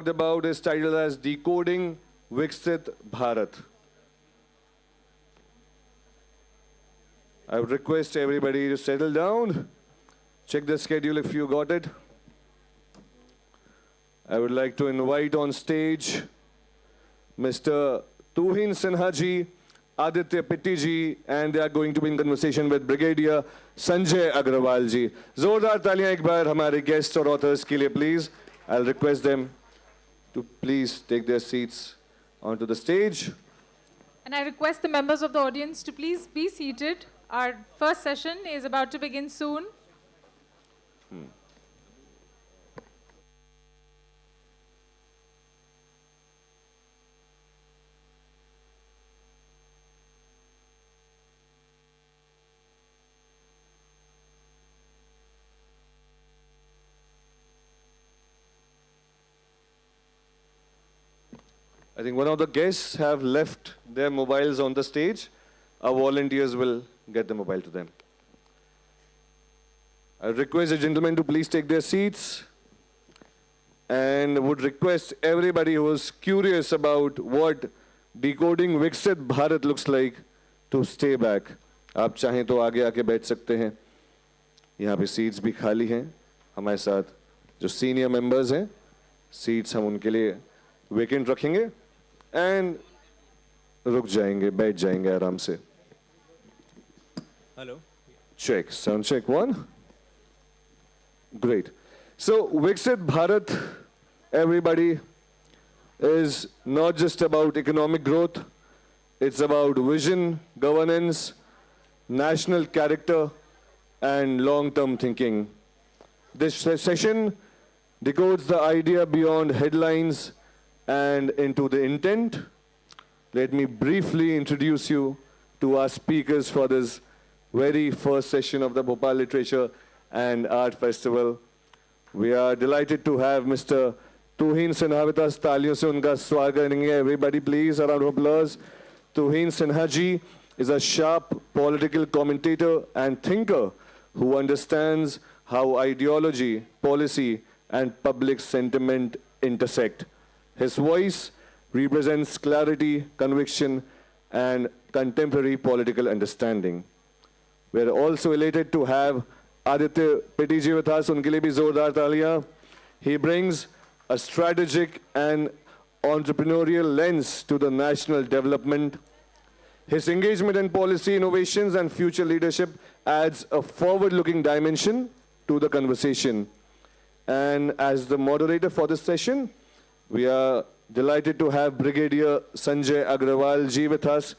about is titled as Decoding Viksit Bharat. I would request everybody to settle down. Check the schedule if you got it. I would like to invite on stage Mr. Tuhin Sinha ji, Aditya Pitti ji, and they are going to be in conversation with Brigadier Sanjay Agrawal ji. Zordar taliyan ek baar hamare guests और authors के लिए please. I'll request them to please take their seats onto the stage. And I request the members of the audience to please be seated. Our first session is about to begin soon. I think one of the guests have left their mobiles on the stage. Our volunteers will get the mobile to them. I request the gentlemen to please take their seats and would request everybody who is curious about what decoding Viksit Bharat looks like to stay back. आप चाहें तो आगे आके बैठ सकते हैं. यहाँ पे seats भी खाली हैं. हमारे साथ जो senior members हैं, seats हम उनके लिए vacant रखेंगे and रुक जाएंगे, बैठ जाएंगे आराम से. Hello. Check. Sound check one. Great. So Viksit Bharat, everybody, is not just about economic growth. It's about vision, governance, national character, and long-term thinking. This session decodes the idea beyond headlines and into the intent. Let me briefly introduce you to our speakers for this very first session of the Bhopal Literature and Art Festival. We are delighted to have Mr. Tuhin Sinha with us. तालियों से उनका स्वागत करेंगे. Everybody please, a round of applause. Tuhin Sinha ji is a sharp political commentator and thinker who understands how ideology, policy, and public sentiment intersect. His voice represents clarity, conviction, and contemporary political understanding. We are also elated to have Aditya Pitti ji with us. उनके लिए भी जोरदार तालियां. He brings a strategic and entrepreneurial lens to the national development. His engagement in policy innovations and future leadership adds a forward-looking dimension to the conversation. And as the moderator for this session, we are delighted to have Brigadier Sanjay Agrawal ji with us.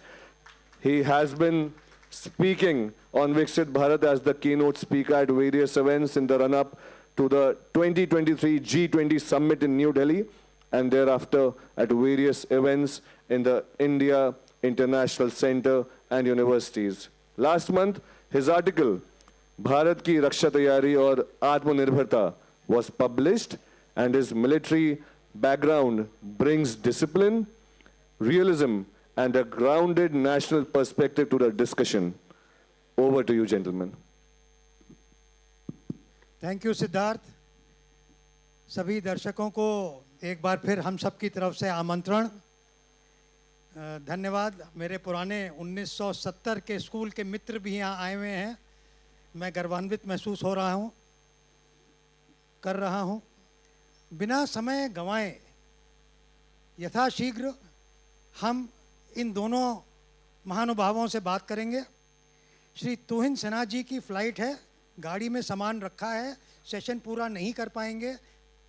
He has been speaking on Viksit Bharat as the keynote speaker at various events in the run-up to the 2023 G20 summit in New Delhi, and thereafter at various events in the India International Center and universities. Last month, his article, Bharat ki Raksha Tayari aur Atmanirbharta, was published, and his military background brings discipline, realism, and a grounded national perspective to the discussion. Over to you, gentlemen. Thank you Siddharth. सभी दर्शकों को एक बार फिर हम सब की तरफ से आमंत्रण. धन्यवाद. मेरे पुराने 1970 के स्कूल के मित्र भी यहाँ आए हुए हैं. मैं गर्वान्वित महसूस हो रहा हूँ, कर रहा हूँ. बिना समय गंवाए यथाशीघ्र हम इन दोनों महानुभावों से बात करेंगे. श्री तुहिन सिन्हा जी की फ़्लाइट है, गाड़ी में सामान रखा है, सेशन पूरा नहीं कर पाएंगे,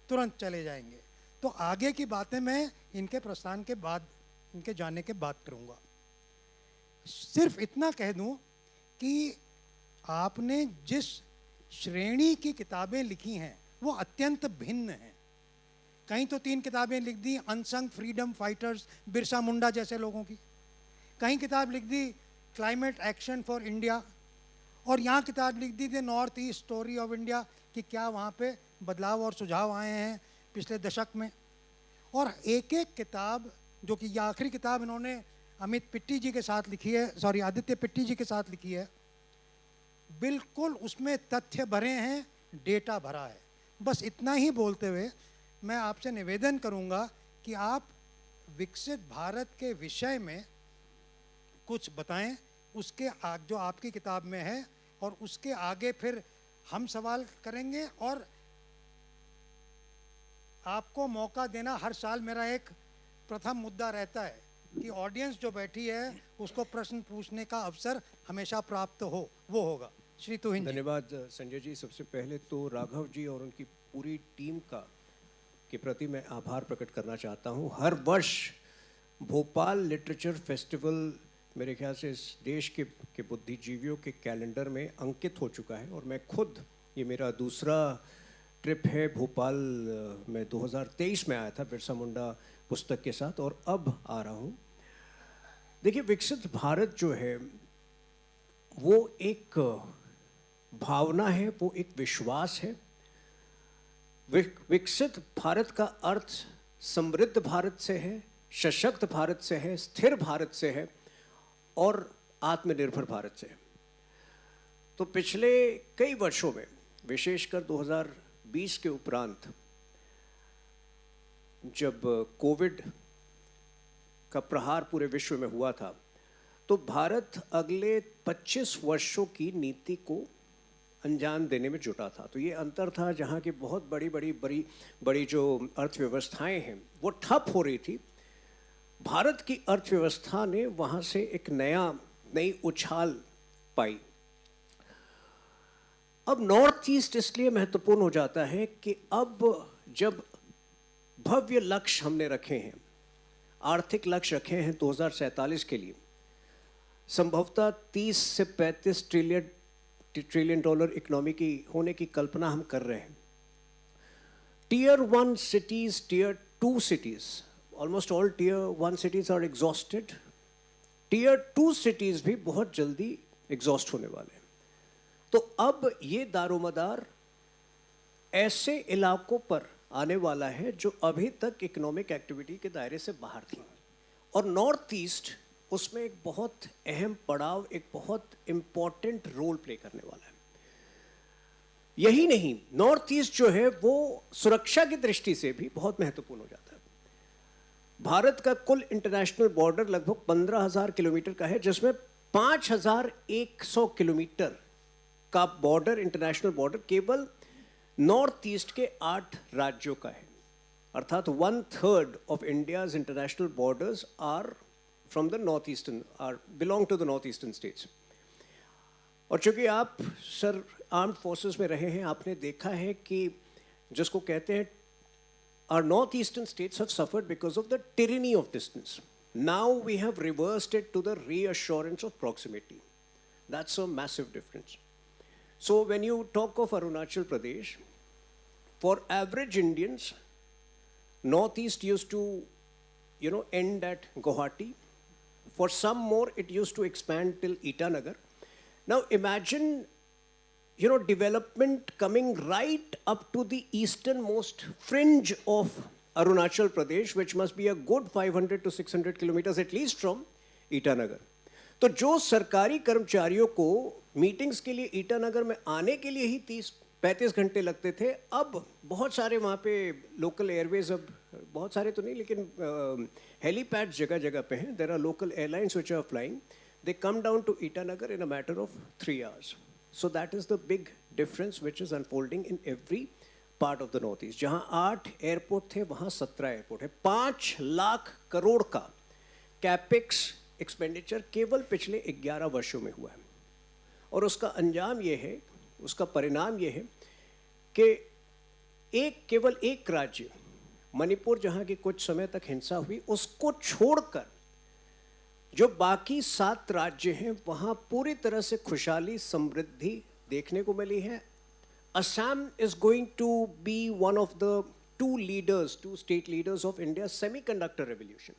तुरंत चले जाएंगे. तो आगे की बातें मैं इनके प्रस्थान के बाद, इनके जाने के बाद करूँगा. सिर्फ इतना कह दूँ कि आपने जिस श्रेणी की किताबें लिखी हैं वो अत्यंत भिन्न हैं. कहीं तो 3 किताबें लिख दी unsung freedom fighters, Birsa Munda जैसे लोगों की. कहीं किताब लिख दी क्लाइमेट एक्शन फॉर इंडिया, और यहाँ किताब लिख दी the north east story of India कि क्या वहाँ पे बदलाव और सुझाव आए हैं पिछले दशक में. और एक एक किताब, जो कि यह आखिरी किताब इन्होंने अमित पिट्टी जी के साथ लिखी है, सॉरी आदित्य पिट्टी जी के साथ लिखी है, बिल्कुल उसमें तथ्य भरे हैं, डेटा भरा है. बस इतना ही बोलते हुए मैं आपसे निवेदन करूंगा कि आप विकसित भारत के विषय में कुछ बताएं, उसके जो आपकी किताब में है, और उसके आगे फिर हम सवाल करेंगे। और आपको मौका देना, हर साल मेरा एक प्रथम मुद्दा रहता है कि ऑडियंस जो बैठी है उसको प्रश्न पूछने का अवसर हमेशा प्राप्त हो, वो होगा। श्री तुहिन जी। धन्यवाद संजय जी। सबसे पहले तो राघव जी और उनकी पूरी टीम का के प्रति मैं आभार प्रकट करना चाहता हूँ। हर वर्ष भोपाल लिटरेचर फेस्टिवल मेरे ख्याल से इस देश के बुद्धिजीवियों के कैलेंडर में अंकित हो चुका है, और मैं खुद, ये मेरा दूसरा ट्रिप है भोपाल। मैं 2023 में आया था बिरसा मुंडा पुस्तक के साथ, और अब आ रहा हूँ। देखिए, विकसित भारत जो है वो एक भावना है, वो एक विश्वास है। विकसित भारत का अर्थ समृद्ध भारत से है, सशक्त भारत से है, स्थिर भारत से है और आत्मनिर्भर भारत से है। तो पिछले कई वर्षों में, विशेषकर 2020 के उपरांत, जब कोविड का प्रहार पूरे विश्व में हुआ था, तो भारत अगले 25 वर्षों की नीति को अंजाम देने में जुटा था। तो ये अंतर था, जहाँ की बहुत बड़ी जो अर्थव्यवस्थाएं हैं वो ठप हो रही थी, भारत की अर्थव्यवस्था ने वहाँ से एक नई उछाल पाई। अब नॉर्थ ईस्ट इसलिए महत्वपूर्ण हो जाता है कि अब जब भव्य लक्ष्य हमने रखे हैं, आर्थिक लक्ष्य रखे हैं 2047 के लिए, संभवतः 30 से 35 ट्रिलियन डॉलर इकोनॉमी की होने की कल्पना हम कर रहे हैं। Tier 1 cities, tier 2 cities, almost all tier 1 cities are exhausted. Tier 2 cities भी बहुत जल्दी एग्जॉस्ट होने वाले हैं। तो अब ये दारोमदार ऐसे इलाकों पर आने वाला है जो अभी तक इकोनॉमिक एक्टिविटी के दायरे से बाहर थी, और नॉर्थ ईस्ट उसमें एक बहुत अहम पड़ाव, एक बहुत इंपॉर्टेंट रोल प्ले करने वाला है। यही नहीं, नॉर्थ ईस्ट जो है वो सुरक्षा की दृष्टि से भी बहुत महत्वपूर्ण हो जाता है। भारत का कुल इंटरनेशनल बॉर्डर लगभग 15,000 किलोमीटर का है, जिसमें 5,100 किलोमीटर का बॉर्डर, इंटरनेशनल बॉर्डर, केवल नॉर्थ ईस्ट के 8 राज्यों का है। अर्थात 1/3 of India's international borders are from the north eastern, are belong to the north eastern states. और चूंकि आप सर आर्म्ड फोर्सेस में रहे हैं, आपने देखा है कि जिसको कहते हैं our northeastern states have suffered because of the tyranny of distance. Now we have reversed it to the reassurance of proximity. That's a massive difference. So when you talk of Arunachal Pradesh, for average Indians, northeast used to, end at Guwahati. For some more, it used to expand till Itanagar. Now imagine, development coming right up to the easternmost fringe of Arunachal Pradesh, which must be a good 500 to 600 kilometers at least from Itanagar. तो जो सरकारी कर्मचारियों को meetings के लिए ईटानगर में आने के लिए ही 30-35 घंटे लगते थे, अब बहुत सारे वहाँ पे लोकल एयरवेज, अब बहुत सारे तो नहीं लेकिन हेलीपैड जगह जगह पे हैं. There are local airlines which are flying. They come down to Itanagar in a matter of 3 hours. So that is the big difference which is unfolding in every part of the Northeast. जहाँ 8 airport थे वहाँ 17 airport है. 5 लाख करोड़ का capex expenditure केवल पिछले 11 वर्षों में हुआ है. और उसका अंजाम ये है, उसका परिणाम ये है कि केवल एक राज्य मणिपुर, जहाँ की कुछ समय तक हिंसा हुई, उसको छोड़कर जो बाकी 7 राज्य हैं वहाँ पूरी तरह से खुशहाली, समृद्धि देखने को मिली है. Assam is going to be one of the 2 state leaders of India's semiconductor revolution.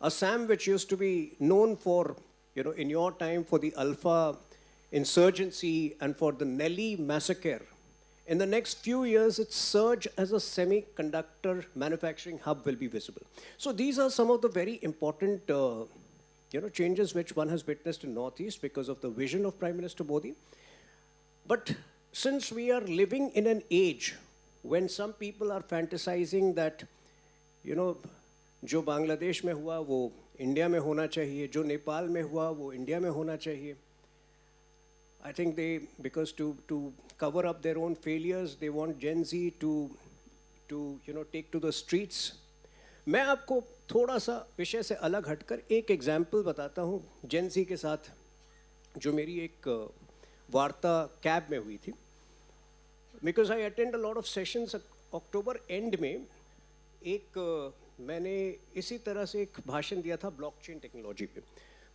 Assam, which used to be known for, in your time for the Alpha insurgency and for the Nelly massacre, in the next few years, its surge as a semiconductor manufacturing hub will be visible. So these are some of the very important changes which one has witnessed in Northeast because of the vision of Prime Minister Modi. But since we are living in an age when some people are fantasizing that, you know, जो बांग्लादेश में हुआ वो India में होना चाहिए, जो नेपाल में हुआ वो इंडिया में होना चाहिए. I think they, because to cover up their own failures, they want Gen Z to you know, take to the streets. मैं आपको थोड़ा सा विषय से अलग हटकर एक एग्जाम्पल बताता हूँ जेन ज़ी के साथ, जो मेरी एक वार्ता कैब में हुई थी. Because I attend a lot of sessions. October and में एक मैंने इसी तरह से एक भाषण दिया था ब्लॉकचेन टेक्नोलॉजी पे,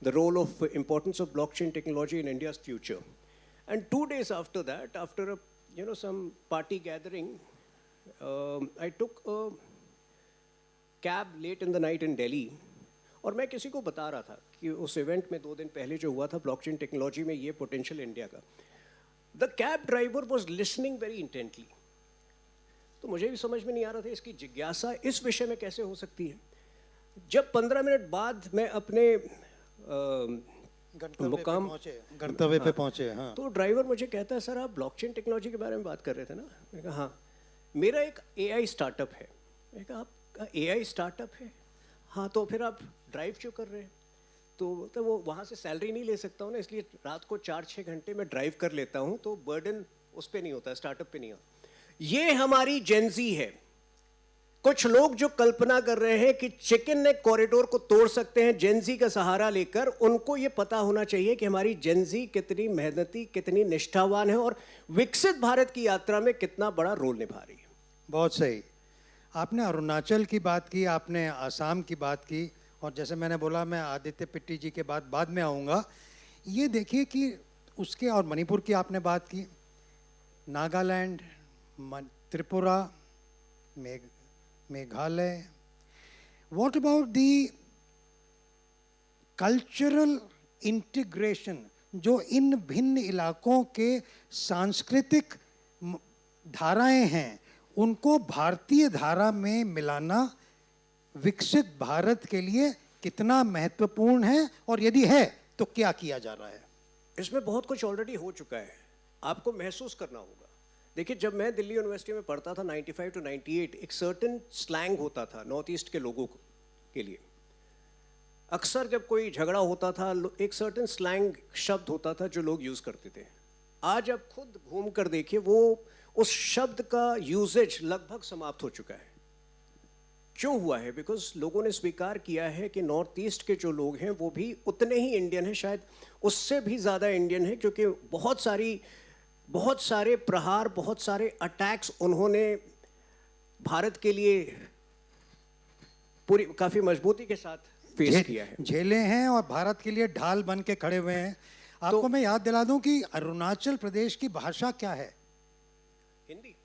the role of importance of blockchain technology in India's future. And 2 days after that, after you know some party gathering, I took a cab late in the night in Delhi. और मैं किसी को बता रहा था कि उस इवेंट में 2 दिन पहले जो हुआ था ब्लॉकचेन टेक्नोलॉजी में ये पोटेंशियल इंडिया का. The cab driver was listening very intently. तो मुझे भी समझ में नहीं आ रहा था इसकी जिज्ञासा इस विषय में कैसे हो सकती है. जब 15 मिनट बाद मैं अपने मुकाम गंतव्य पे पहुंचे. हाँ. तो ड्राइवर मुझे कहता है, सर आप ब्लॉकचेन टेक्नोलॉजी के बारे में बात कर रहे थे ना. मैंने कहा हाँ, मेरा एक AI स्टार्टअप है. मैंने कहा आपका AI स्टार्टअप है? हाँ, तो फिर आप ड्राइव क्यों कर रहे हैं? तो वो वहाँ से सैलरी नहीं ले सकता हूँ ना, इसलिए रात को 4-6 घंटे में ड्राइव कर लेता हूँ, तो बर्डन उस पर नहीं होता, स्टार्टअप पे नहीं होता. ये हमारी जेन ज़ी है. कुछ लोग जो कल्पना कर रहे हैं कि चिकन नेक कॉरिडोर को तोड़ सकते हैं जेन ज़ी का सहारा लेकर, उनको ये पता होना चाहिए कि हमारी जेन ज़ी कितनी मेहनती, कितनी निष्ठावान है और विकसित भारत की यात्रा में कितना बड़ा रोल निभा रही है. बहुत सही. आपने अरुणाचल की बात की, आपने आसाम की बात की, और जैसे मैंने बोला मैं आदित्य पिट्टी जी के बाद में आऊँगा. ये देखिए कि उसके, और मणिपुर की आपने बात की, Nagaland, Tripura, Meghalaya. What about the cultural integration, जो इन भिन्न इलाकों के सांस्कृतिक धाराएं हैं उनको भारतीय धारा में मिलाना विकसित भारत के लिए कितना महत्वपूर्ण है, और यदि है तो क्या किया जा रहा है? इसमें बहुत कुछ ऑलरेडी हो चुका है, आपको महसूस करना होगा. देखिए, जब मैं दिल्ली यूनिवर्सिटी में पढ़ता था 95 to 98, एक सर्टेन स्लैंग होता था नॉर्थ ईस्ट के लोगों के लिए. अक्सर जब कोई झगड़ा होता था, एक सर्टेन स्लैंग शब्द होता था जो लोग यूज़ करते थे. आज आप खुद घूम कर देखिए, वो उस शब्द का यूजेज लगभग समाप्त हो चुका है. क्यों हुआ है? बिकॉज लोगों ने स्वीकार किया है कि नॉर्थ ईस्ट के जो लोग हैं वो भी उतने ही इंडियन हैं, शायद उससे भी ज़्यादा इंडियन है, क्योंकि बहुत सारे प्रहार, बहुत सारे अटैक्स उन्होंने भारत के लिए पूरी काफ़ी मजबूती के साथ फेस किया है, झेले हैं, और भारत के लिए ढाल बन के खड़े हुए हैं. आपको मैं याद दिला दूं कि अरुणाचल प्रदेश की भाषा क्या है? हिंदी.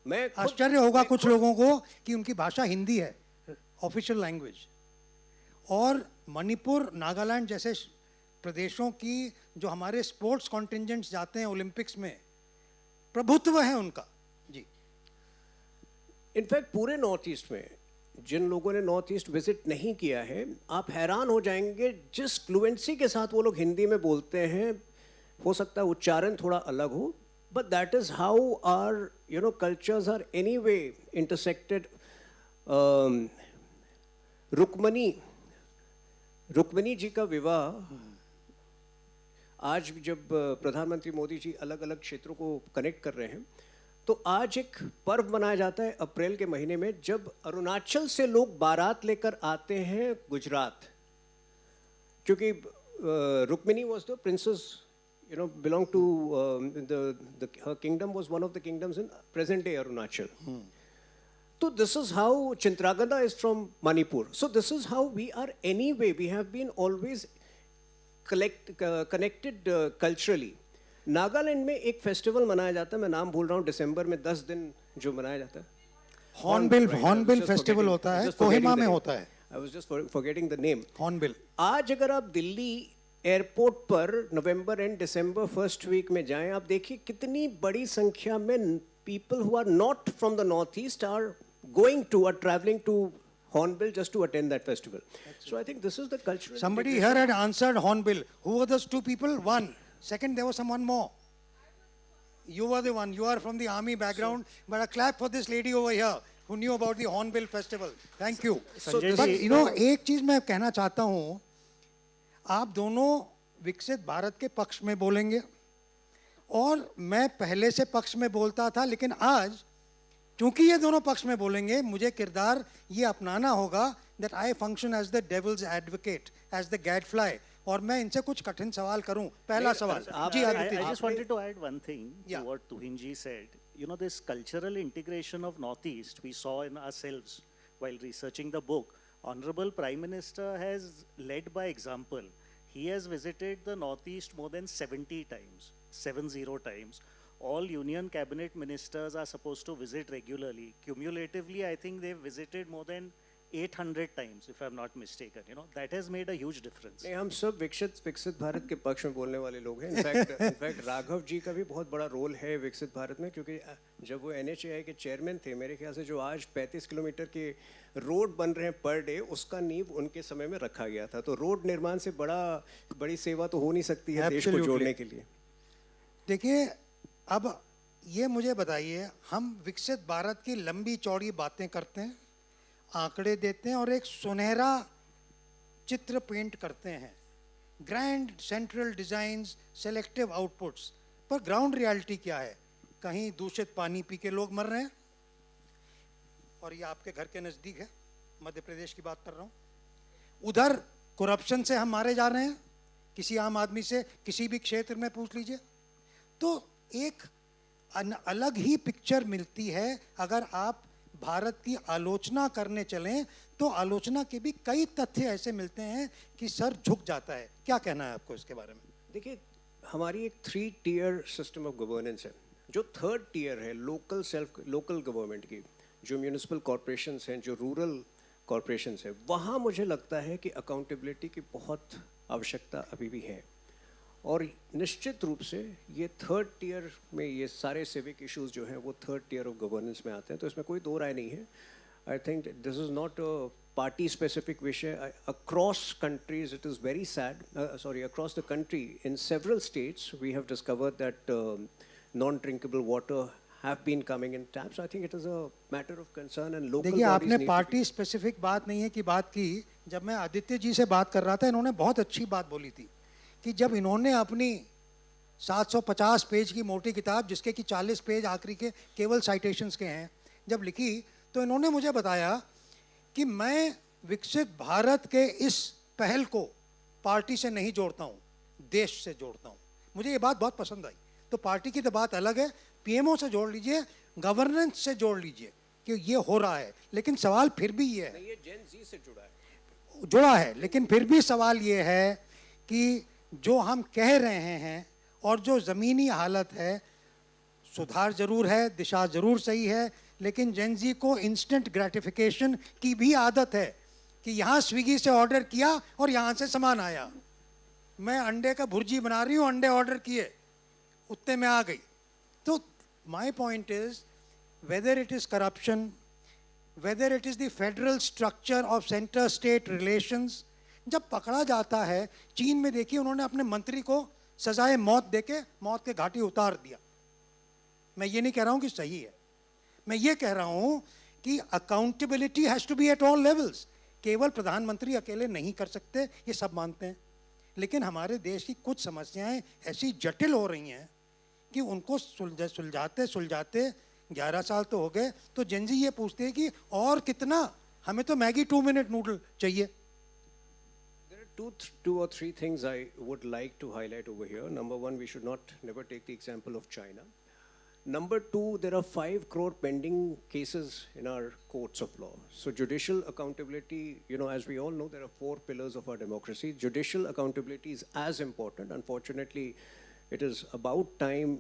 मैं आश्चर्य होगा कुछ लोगों को कि उनकी भाषा हिंदी है, ऑफिशियल लैंग्वेज. और मणिपुर, नागालैंड जैसे प्रदेशों की जो हमारे स्पोर्ट्स कॉन्टिंजेंट्स जाते हैं ओलंपिक्स में, प्रभुत्व है उनका. जी. इनफैक्ट पूरे नॉर्थ ईस्ट में जिन लोगों ने नॉर्थ ईस्ट विजिट नहीं किया है, आप हैरान हो जाएंगे जिस फ्लुएंसी के साथ वो लोग हिंदी में बोलते हैं. हो सकता है उच्चारण थोड़ा अलग हो, but that is how our, you know, cultures are anyway intersected. Rukmini जी का विवाह, आज जब प्रधानमंत्री मोदी जी अलग अलग क्षेत्रों को कनेक्ट कर रहे हैं, तो आज एक पर्व मनाया जाता है अप्रैल के महीने में, जब अरुणाचल से लोग बारात लेकर आते हैं गुजरात. क्योंकि Rukmini was the princess, you know, belong to her kingdom was one of the kingdoms in present day Arunachal. So this is how Chintragada is from Manipur. So this is how we are anyway. We have been always connected culturally. Nagaland में एक festival मनाया जाता है, मैं नाम भूल रहा हूँ, दिसंबर में 10 दिन जो मनाया जाता है, हॉर्नबिल फेस्टिवल होता है, कोहिमा में होता है. I was just forgetting the name. Hornbill. आज अगर आप दिल्ली एयरपोर्ट पर November and December first week में जाएं, आप देखिए कितनी बड़ी संख्या में people who are not from the north east are travelling to Hornbill just to attend that festival. So I think this is the cultural. Somebody here had answered Hornbill. Who were those 2 people? 1. Second, there was someone more. You were the one. You are from the army background, but a clap for this lady over here who knew about the Hornbill Festival. Thank you. Sanjay But ji, you know, एक चीज मैं कहना चाहता हूँ, आप दोनों विकसित भारत के पक्ष में बोलेंगे और मैं पहले से पक्ष में बोलता था, लेकिन आज क्योंकि ये दोनों पक्ष में बोलेंगे, मुझे किरदार ये अपनाना होगा that I function as the devil's advocate, as the gadfly, और मैं इनसे कुछ कठिन सवाल करूं. पहला सवाल जी Aditya I ji. just wanted to add one thing Yeah. to what Tuhinji said. You know, this cultural integration of Northeast we saw in ourselves while researching the book. Honorable Prime Minister has led by example. He has visited the Northeast more than 70 times, 70 times. All Union Cabinet Ministers are supposed to visit regularly. Cumulatively, I think they've visited more than 800 times, if I'm not mistaken. You know, that has made a huge difference. नहीं, हम सब विकसित भारत के पक्ष में बोलने वाले लोग हैं. इनफैक्ट राघव जी का भी बहुत बड़ा रोल है विकसित भारत में, क्योंकि जब वो NHAI के चेयरमैन थे, मेरे ख्याल से जो आज 35 किलोमीटर के रोड बन रहे हैं पर डे, उसका नींव उनके समय में रखा गया था. तो रोड निर्माण से बड़ी सेवा तो हो नहीं सकती है देश को Absolutely. जोड़ने के लिए. देखिए, अब ये मुझे बताइए, हम विकसित भारत की लंबी चौड़ी बातें करते हैं, आंकड़े देते हैं और एक सुनहरा चित्र पेंट करते हैं, grand central designs, selective outputs, पर ग्राउंड रियलिटी क्या है? कहीं दूषित पानी पी के लोग मर रहे हैं, और ये आपके घर के नज़दीक है, मध्य प्रदेश की बात कर रहा हूँ. उधर करप्शन से हम मारे जा रहे हैं, किसी आम आदमी से किसी भी क्षेत्र में पूछ लीजिए. तो एक अलग ही पिक्चर मिलती है. अगर आप भारत की आलोचना करने चलें तो आलोचना के भी कई तथ्य ऐसे मिलते हैं कि सर झुक जाता है. क्या कहना है आपको इसके बारे में? देखिए, हमारी एक 3 टियर सिस्टम ऑफ गवर्नेंस है. जो 3rd टियर है लोकल गवर्नमेंट की, जो म्यूनिसिपल कॉरपोरेशंस हैं, जो रूरल कॉरपोरेशंस हैं, वहाँ मुझे लगता है कि अकाउंटेबिलिटी की बहुत आवश्यकता अभी भी है. और निश्चित रूप से ये 3rd टियर में ये सारे सिविक इश्यूज जो हैं वो 3rd टियर ऑफ गवर्नेंस में आते हैं. तो इसमें कोई दो राय नहीं है. I think this is not a party specific विषय. Across countries it is very sad, across the country in several states we have discovered that non drinkable water have been coming in taps. I think it is a matter of concern and local देखिए, bodies आपने need to party specific बात नहीं है कि बात की. जब मैं आदित्य जी से बात कर रहा था, इन्होंने बहुत अच्छी बात बोली थी कि जब इन्होंने अपनी 750 पेज की मोटी किताब, जिसके कि 40 पेज आखिरी के केवल साइटेशंस के हैं, जब लिखी, तो इन्होंने मुझे बताया कि मैं विकसित भारत के इस पहल को पार्टी से नहीं जोड़ता हूँ, देश से जोड़ता हूँ. मुझे ये बात बहुत पसंद आई. तो पार्टी की तो बात अलग है, पीएमओ से जोड़ लीजिए, गवर्नेंस से जोड़ लीजिए कि ये हो रहा है. लेकिन सवाल फिर भी ये है, ये जेन जी से जुड़ा है, लेकिन फिर भी सवाल ये है कि जो हम कह रहे हैं और जो ज़मीनी हालत है, सुधार जरूर है, दिशा जरूर सही है, लेकिन जेन जी को इंस्टेंट ग्रेटिफिकेशन की भी आदत है कि यहाँ स्विगी से ऑर्डर किया और यहाँ से सामान आया. मैं अंडे का भुर्जी बना रही हूँ, अंडे ऑर्डर किए, उतने में आ गई. तो my point is, whether it is corruption, whether it is the federal structure of center-state relations, जब पकड़ा जाता है, चीन में देखिए उन्होंने अपने मंत्री को सजाए मौत देके मौत के घाटी उतार दिया. मैं ये नहीं कह रहा हूँ कि सही है, मैं ये कह रहा हूँ कि accountability has to be at all levels. केवल प्रधानमंत्री अकेले नहीं कर सकते, ये सब मानते हैं, लेकिन हमारे देश की कुछ समस्याएं ऐसी जटिल हो रही हैं कि उनको सुलझाते 11 साल तो हो गए. तो जेनजी ये पूछते हैं कि और कितना, हमें तो मैगी 2 मिनट नूडल चाहिए. There are two or three things I would like to highlight over here. Number one, we should never take the example of China. Number two, there are 5 crore pending cases in our courts of law. So judicial accountability, as we all know, there are 4 pillars of our democracy. Judicial accountability is as important. Unfortunately, it is about time,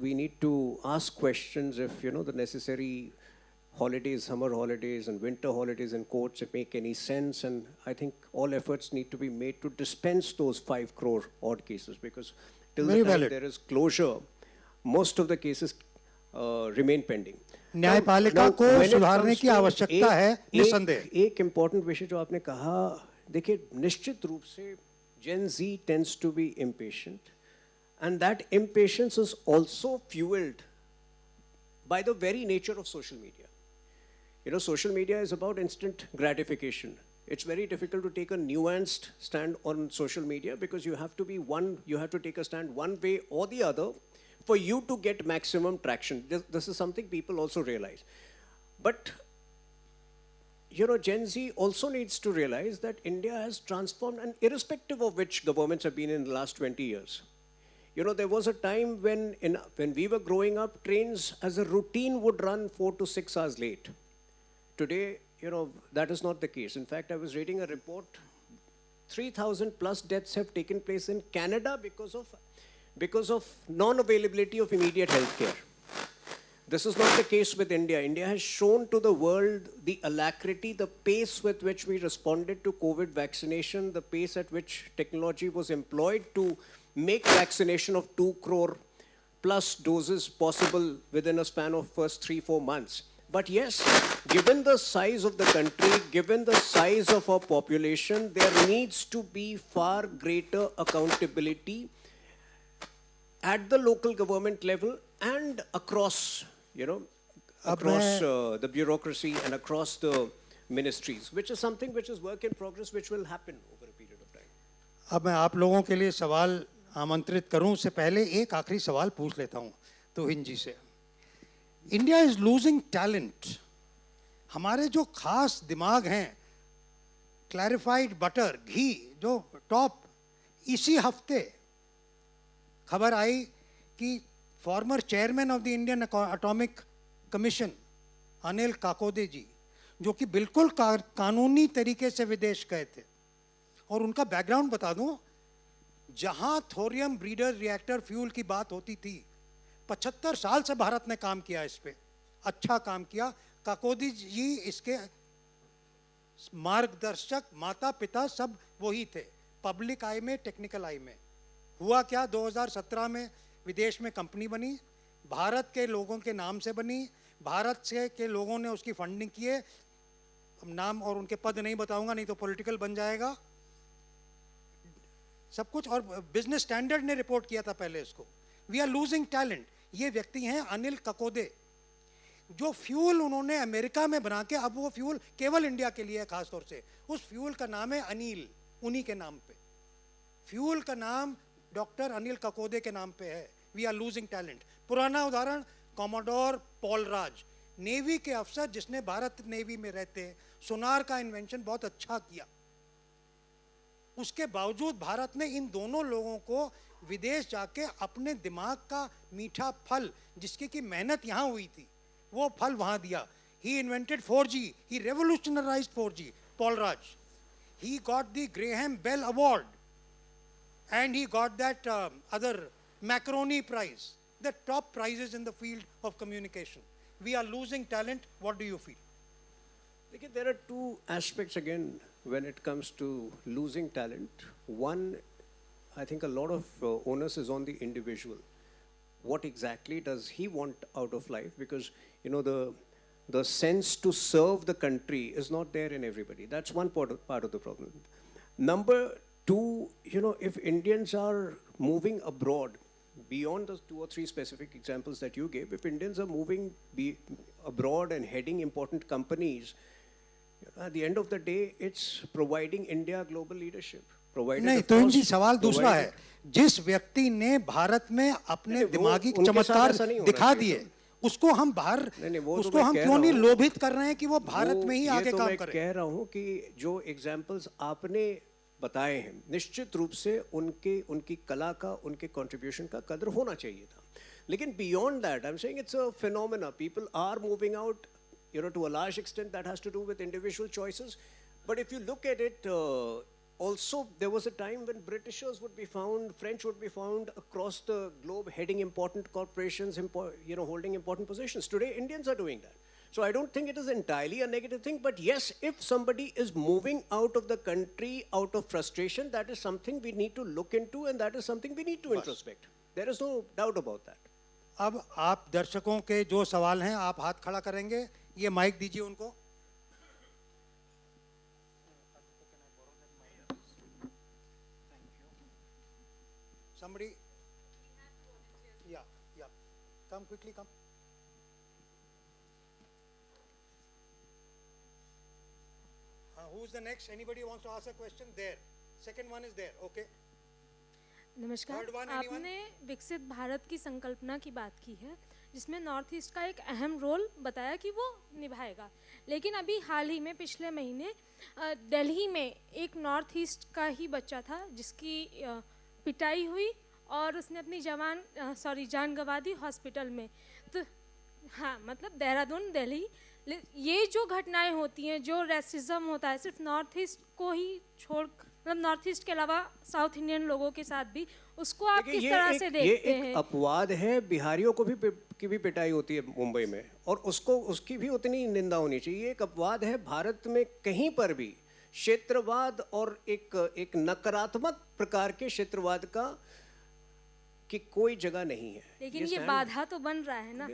we need to ask questions if, the necessary holidays, summer holidays and winter holidays in courts, if make any sense. And I think all efforts need to be made to dispense those 5 crore odd cases, because till the time there is closure, most of the cases remain pending. न्यायपालिका को सुधारने की आवश्यकता है, निसंदेह. एक important विषय जो आपने कहा, देखिए, निश्चित रूप से Gen Z tends to be impatient. And that impatience is also fueled by the very nature of social media. You know, social media is about instant gratification. It's very difficult to take a nuanced stand on social media because you have to take a stand one way or the other for you to get maximum traction. This is something people also realize. But, you know, Gen Z also needs to realize that India has transformed, and irrespective of which governments have been in the last 20 years. You know, there was a time when we were growing up, trains as a routine would run 4 to 6 hours late. Today, you know, that is not the case. In fact, I was reading a report, 3,000 plus deaths have taken place in Canada because of non-availability of immediate health care. This is not the case with India. India has shown to the world the alacrity, the pace with which we responded to COVID vaccination, the pace at which technology was employed to make vaccination of 2 crore plus doses possible within a span of first 3-4 months. But yes, given the size of the country, given the size of our population, there needs to be far greater accountability at the local government level and across, you know, across the bureaucracy and across the ministries, which is something which is work in progress, which will happen over a period of time. अब मैं आप लोगों के लिए सवाल आमंत्रित करूं उससे पहले एक आखिरी सवाल पूछ लेता हूं तोहिन जी से। India is losing talent. हमारे जो खास दिमाग हैं, क्लैरिफाइड बटर, घी, जो टॉप, इसी हफ्ते खबर आई कि former chairman of the Indian atomic commission Anil Kakodkar ji, जो कि बिल्कुल कानूनी तरीके से विदेश गए थे, और उनका बैकग्राउंड बता दूं, जहां थोरियम ब्रीडर रिएक्टर फ्यूल की बात होती थी, 75 साल से भारत ने काम किया इस पे, अच्छा काम किया। काकोदी जी इसके मार्गदर्शक, माता पिता सब वही थे, पब्लिक आई में, टेक्निकल आई में। हुआ क्या, 2017 में विदेश में कंपनी बनी, भारत के लोगों के नाम से बनी, भारत से के लोगों ने उसकी फंडिंग किए। नाम और उनके पद नहीं बताऊंगा, नहीं तो पॉलिटिकल बन जाएगा सब कुछ। और बिजनेस स्टैंडर्ड ने रिपोर्ट किया था पहले इसको। We are losing talent. ये व्यक्ति हैं अनिल ककोदे, जो फ्यूल उन्होंने अमेरिका में बना के, अब वो फ्यूल केवल इंडिया के लिए है खास तौर से, उस फ्यूल का नाम है अनिल, उन्हीं के नाम पे। फ्यूल का नाम डॉक्टर अनिल ककोदे के नाम पे है। We are losing talent. पुराना उदाहरण, कॉमोडोर पॉल राज, नेवी के अफसर जिसने भारत नेवी में रहते सोनार का इन्वेंशन बहुत अच्छा किया, उसके बावजूद भारत ने इन दोनों लोगों को विदेश जाके अपने दिमाग का मीठा फल, जिसकी की मेहनत यहाँ हुई थी, वो फल वहाँ दिया। He invented 4G, he revolutionised 4G, Paul Raj. He got the Graham Bell award and he got that other Macaroni prize, the top prizes in the field of communication. We are losing talent. What do you feel? Again, there are two aspects again when it comes to losing talent. One, I think a lot of onus is on the individual. What exactly does he want out of life? Because, you know, the sense to serve the country is not there in everybody. That's one part of the problem. Number two, you know, if Indians are moving abroad, beyond the 2 or 3 specific examples that you gave, if Indians are moving abroad and heading important companies, at the end of the day, it's providing India global leadership. नहीं, तो इनकी सवाल दूसरा है, जिस व्यक्ति ने भारत में अपने दिमागी चमत्कार दिखा दिए, उसको हम बाहर, उसको हम क्यों नहीं लोभित कर रहे हैं कि वो भारत में ही आगे काम करे? कह रहा हूँ कि जो एग्जाम्पल्स आपने बताए हैं, निश्चित रूप से उनकी कला का, उनके कंट्रीब्यूशन का कदर होना चाहिए था। लेकिन beyond that, I'm saying it's a phenomena. People are moving out, you know, to a large extent that has to do with individual choices. But if you look at it, also there was a time when Britishers would be found, French would be found across the globe heading important corporations, you know, holding important positions. Today, Indians are doing that. So I don't think it is entirely a negative thing, but yes, if somebody is moving out of the country out of frustration, that is something we need to look into, and that is something we need to introspect. There is no doubt about that. अब आप दर्शकों के जो सवाल हैं, आप हाथ खड़ा करेंगे, ये माइक दीजिए उनको। Somebody, Come quickly, come. Who's the next? Anybody wants to ask a question? There. Second one is there. Okay. नमस्कार। Third one, anyone? आपने विकसित भारत की संकल्पना की बात की है जिसमें नॉर्थ ईस्ट का एक अहम रोल बताया कि वो निभाएगा, लेकिन अभी हाल ही में पिछले महीने दिल्ली में एक नॉर्थ ईस्ट का ही बच्चा था जिसकी पिटाई हुई और उसने अपनी जान गंवा दी हॉस्पिटल में। तो हाँ, मतलब देहरादून, दिल्ली, ये जो घटनाएं होती हैं, जो रेसिज्म होता है, सिर्फ नॉर्थ ईस्ट को ही छोड़, मतलब नॉर्थ ईस्ट के अलावा साउथ इंडियन लोगों के साथ भी, उसको आप देखिए, किस तरह से देखते ये हैं? एक अपवाद है। बिहारियों को की भी पिटाई होती है मुंबई में, और उसकी भी उतनी निंदा होनी चाहिए। ये एक अपवाद है। भारत में कहीं पर भी क्षेत्रवाद और एक नकारात्मक प्रकार के क्षेत्रवाद की कोई जगह नहीं है। लेकिन ये बाधा तो बन रहा है ना,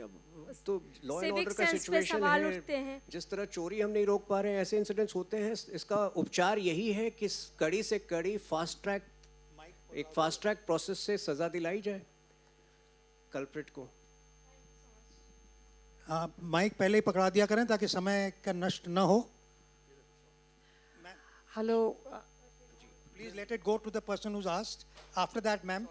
तो लॉ एंड Civic ऑर्डर का sense पे सिचुएशन सवाल उठते हैं। है। जिस तरह चोरी हम नहीं रोक पा रहे हैं, ऐसे इंसिडेंट्स होते हैं। इसका उपचार यही है कि कड़ी से कड़ी एक फास्ट ट्रैक प्रोसेस से सजा दिलाई जाए कल्प्रिट को। माइक पहले ही पकड़ा दिया करें ताकि समय का नष्ट न हो। Hello, Please let it go to the person who's asked. After that, ma'am.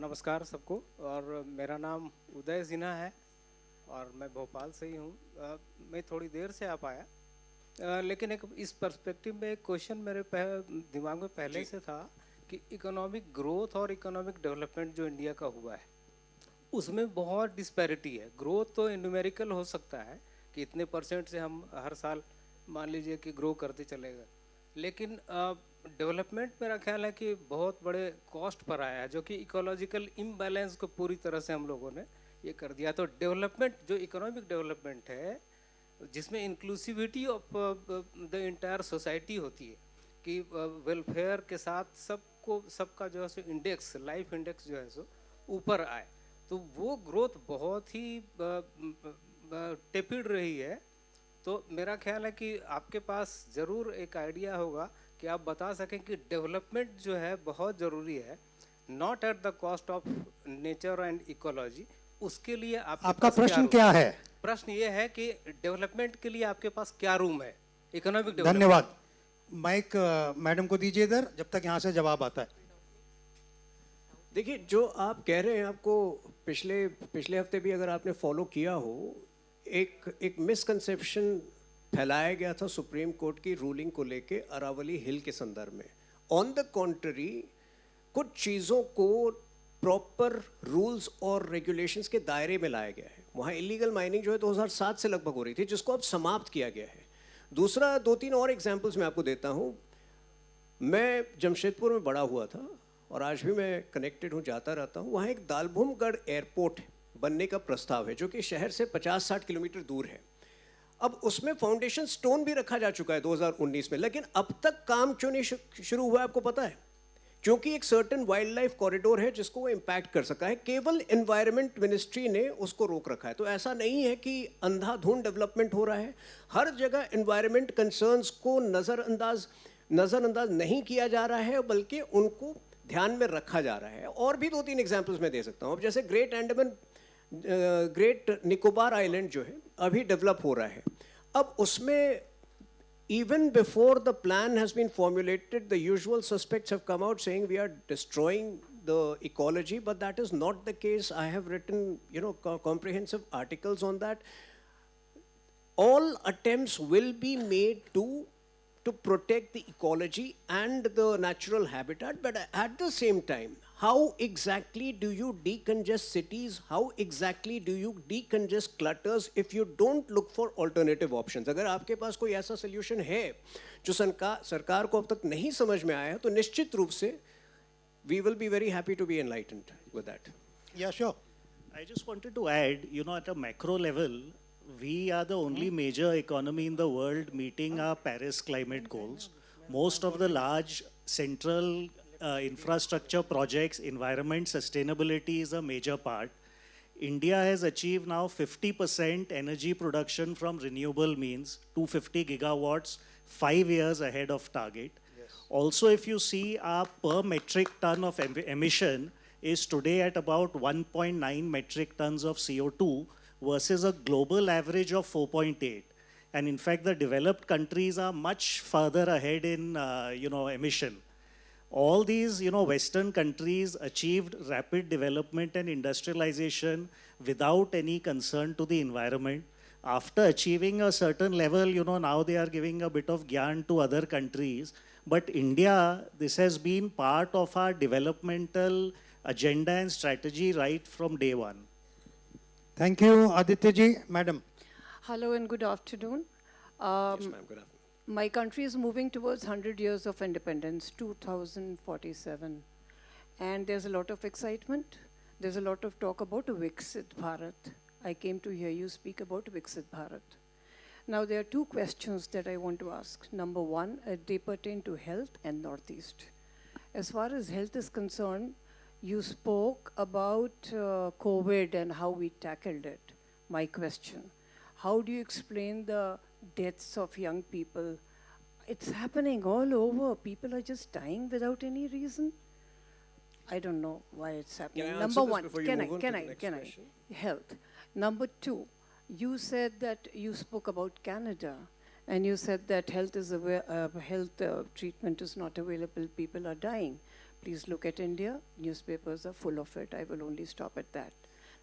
नमस्कार सबको, और मेरा नाम उदय सिन्हा है और मैं भोपाल से ही हूँ। मैं थोड़ी देर से आ पाया, लेकिन एक इस पर्सपेक्टिव में एक क्वेश्चन मेरे दिमाग में पहले से था कि इकोनॉमिक ग्रोथ और इकोनॉमिक डेवलपमेंट जो इंडिया का हुआ है उसमें बहुत डिस्पैरिटी है। ग्रोथ तो न्यूमेरिकल हो सकता है कि इतने % से हम हर साल मान लीजिए कि ग्रो करते चले गए, लेकिन डेवलपमेंट मेरा ख्याल है कि बहुत बड़े कॉस्ट पर आया है, जो कि इकोलॉजिकल इम्बैलेंस को पूरी तरह से हम लोगों ने ये कर दिया। तो डेवलपमेंट जो इकोनॉमिक डेवलपमेंट है जिसमें inclusivity of the entire society होती है कि वेलफेयर के साथ सबका जो है सो इंडेक्स, लाइफ इंडेक्स जो है सो ऊपर आए, तो वो ग्रोथ बहुत ही टेपिड रही है। तो मेरा ख्याल है कि आपके पास ज़रूर एक आइडिया होगा कि आप बता सकें कि डेवलपमेंट जो है बहुत ज़रूरी है, not at the cost of nature and ecology. उसके लिए आपका प्रश्न क्या है? प्रश्न ये है कि डेवलपमेंट के लिए आपके पास क्या रूम है इकोनॉमिक डेवलपमेंट? धन्यवाद। माइक मैडम को दीजिए इधर, जब तक यहाँ से जवाब आता है। देखिए, जो आप कह रहे हैं, आपको पिछले हफ्ते भी अगर आपने फॉलो किया हो, एक मिसकंसेप्शन फैलाया गया था सुप्रीम कोर्ट की रूलिंग को लेके अरावली हिल के संदर्भ में। ऑन द कॉन्ट्ररी, कुछ चीज़ों को प्रॉपर रूल्स और रेगुलेशंस के दायरे में लाया गया है। वहाँ इलीगल माइनिंग जो है 2007 से लगभग हो रही थी, जिसको अब समाप्त किया गया है। दूसरा, 2-3 और एग्जाम्पल्स मैं आपको देता हूँ। मैं जमशेदपुर में बड़ा हुआ था और आज भी मैं कनेक्टेड हूँ, जाता रहता हूँ। वहाँ एक दालभूमगढ़ एयरपोर्ट बनने का प्रस्ताव है, जो कि शहर से 50-60 किलोमीटर दूर है। अब उसमें फाउंडेशन स्टोन भी रखा जा चुका है 2019 में, लेकिन अब तक काम क्यों नहीं शुरू हुआ, आपको पता है? क्योंकि एक सर्टेन वाइल्ड लाइफ कॉरिडोर है जिसको वो इम्पैक्ट कर सका है। केवल एनवायरनमेंट मिनिस्ट्री ने उसको रोक रखा है। तो ऐसा नहीं है कि अंधाधुंध डेवलपमेंट हो रहा है। हर जगह एनवायरनमेंट कंसर्न्स को नज़रअंदाज नहीं किया जा रहा है, बल्कि उनको ध्यान में रखा जा रहा है। और भी 2-3 एग्जाम्पल्स मैं दे सकता हूँ। अब जैसे ग्रेट निकोबार आइलैंड जो है अभी डेवलप हो रहा है। अब उसमें even before the plan has been formulated, the usual suspects have come out saying we are destroying the ecology, but that is not the case. I have written, comprehensive articles on that. All attempts will be made to protect the ecology and the natural habitat, but at the same time, how exactly do you decongest cities? How exactly do you decongest clutters if you don't look for alternative options? अगर आपके पास कोई ऐसा solution है जो सरकार को अब तक नहीं समझ में आया है, तो निश्चित रूप से we will be very happy to be enlightened with that. Yeah, sure. I just wanted to add, at a macro level, we are the only major economy in the world meeting our Paris climate goals. Most of the large central infrastructure projects, environment sustainability is a major part. India has achieved now 50% energy production from renewable means, 250 gigawatts, 5 years ahead of target. Also, if you see our per metric ton of emission is today at about 1.9 metric tons of CO2 versus a global average of 4.8. And in fact, the developed countries are much further ahead in, emission. All these, Western countries achieved rapid development and industrialization without any concern to the environment. After achieving a certain level, now they are giving a bit of gyan to other countries. But India, this has been part of our developmental agenda and strategy right from day one. Thank you, Aditya ji. Madam. Hello and good afternoon. Yes, ma'am. Good afternoon. My country is moving towards 100 years of independence, 2047. And there's a lot of excitement. There's a lot of talk about Viksit Bharat. I came to hear you speak about Viksit Bharat. Now, there are two questions that I want to ask. Number one, they pertain to health and Northeast. As far as health is concerned, you spoke about COVID and how we tackled it. My question, how do you explain the deaths of young people? It's happening all over. People are just dying without any reason. I don't know why it's happening. Can I Number answer this one, before you can move on to the next I? question? Health. Number two, you said that you spoke about Canada, and you said that health treatment is not available. People are dying. Please look at India. Newspapers are full of it. I will only stop at that.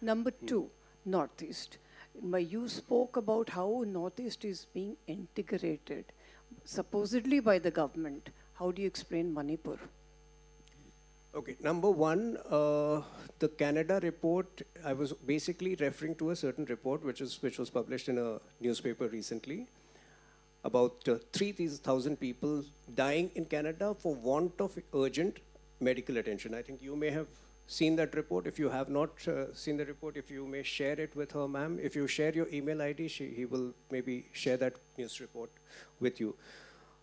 Number two, Northeast. You spoke about how Northeast is being integrated, supposedly by the government. How do you explain Manipur? Okay, number one, the Canada report, I was basically referring to a certain report which was published in a newspaper recently about 3,000 people dying in Canada for want of urgent medical attention. I think you may have seen that report. If you have not seen the report, if you may share it with her, ma'am. If you share your email ID, he will maybe share that news report with you.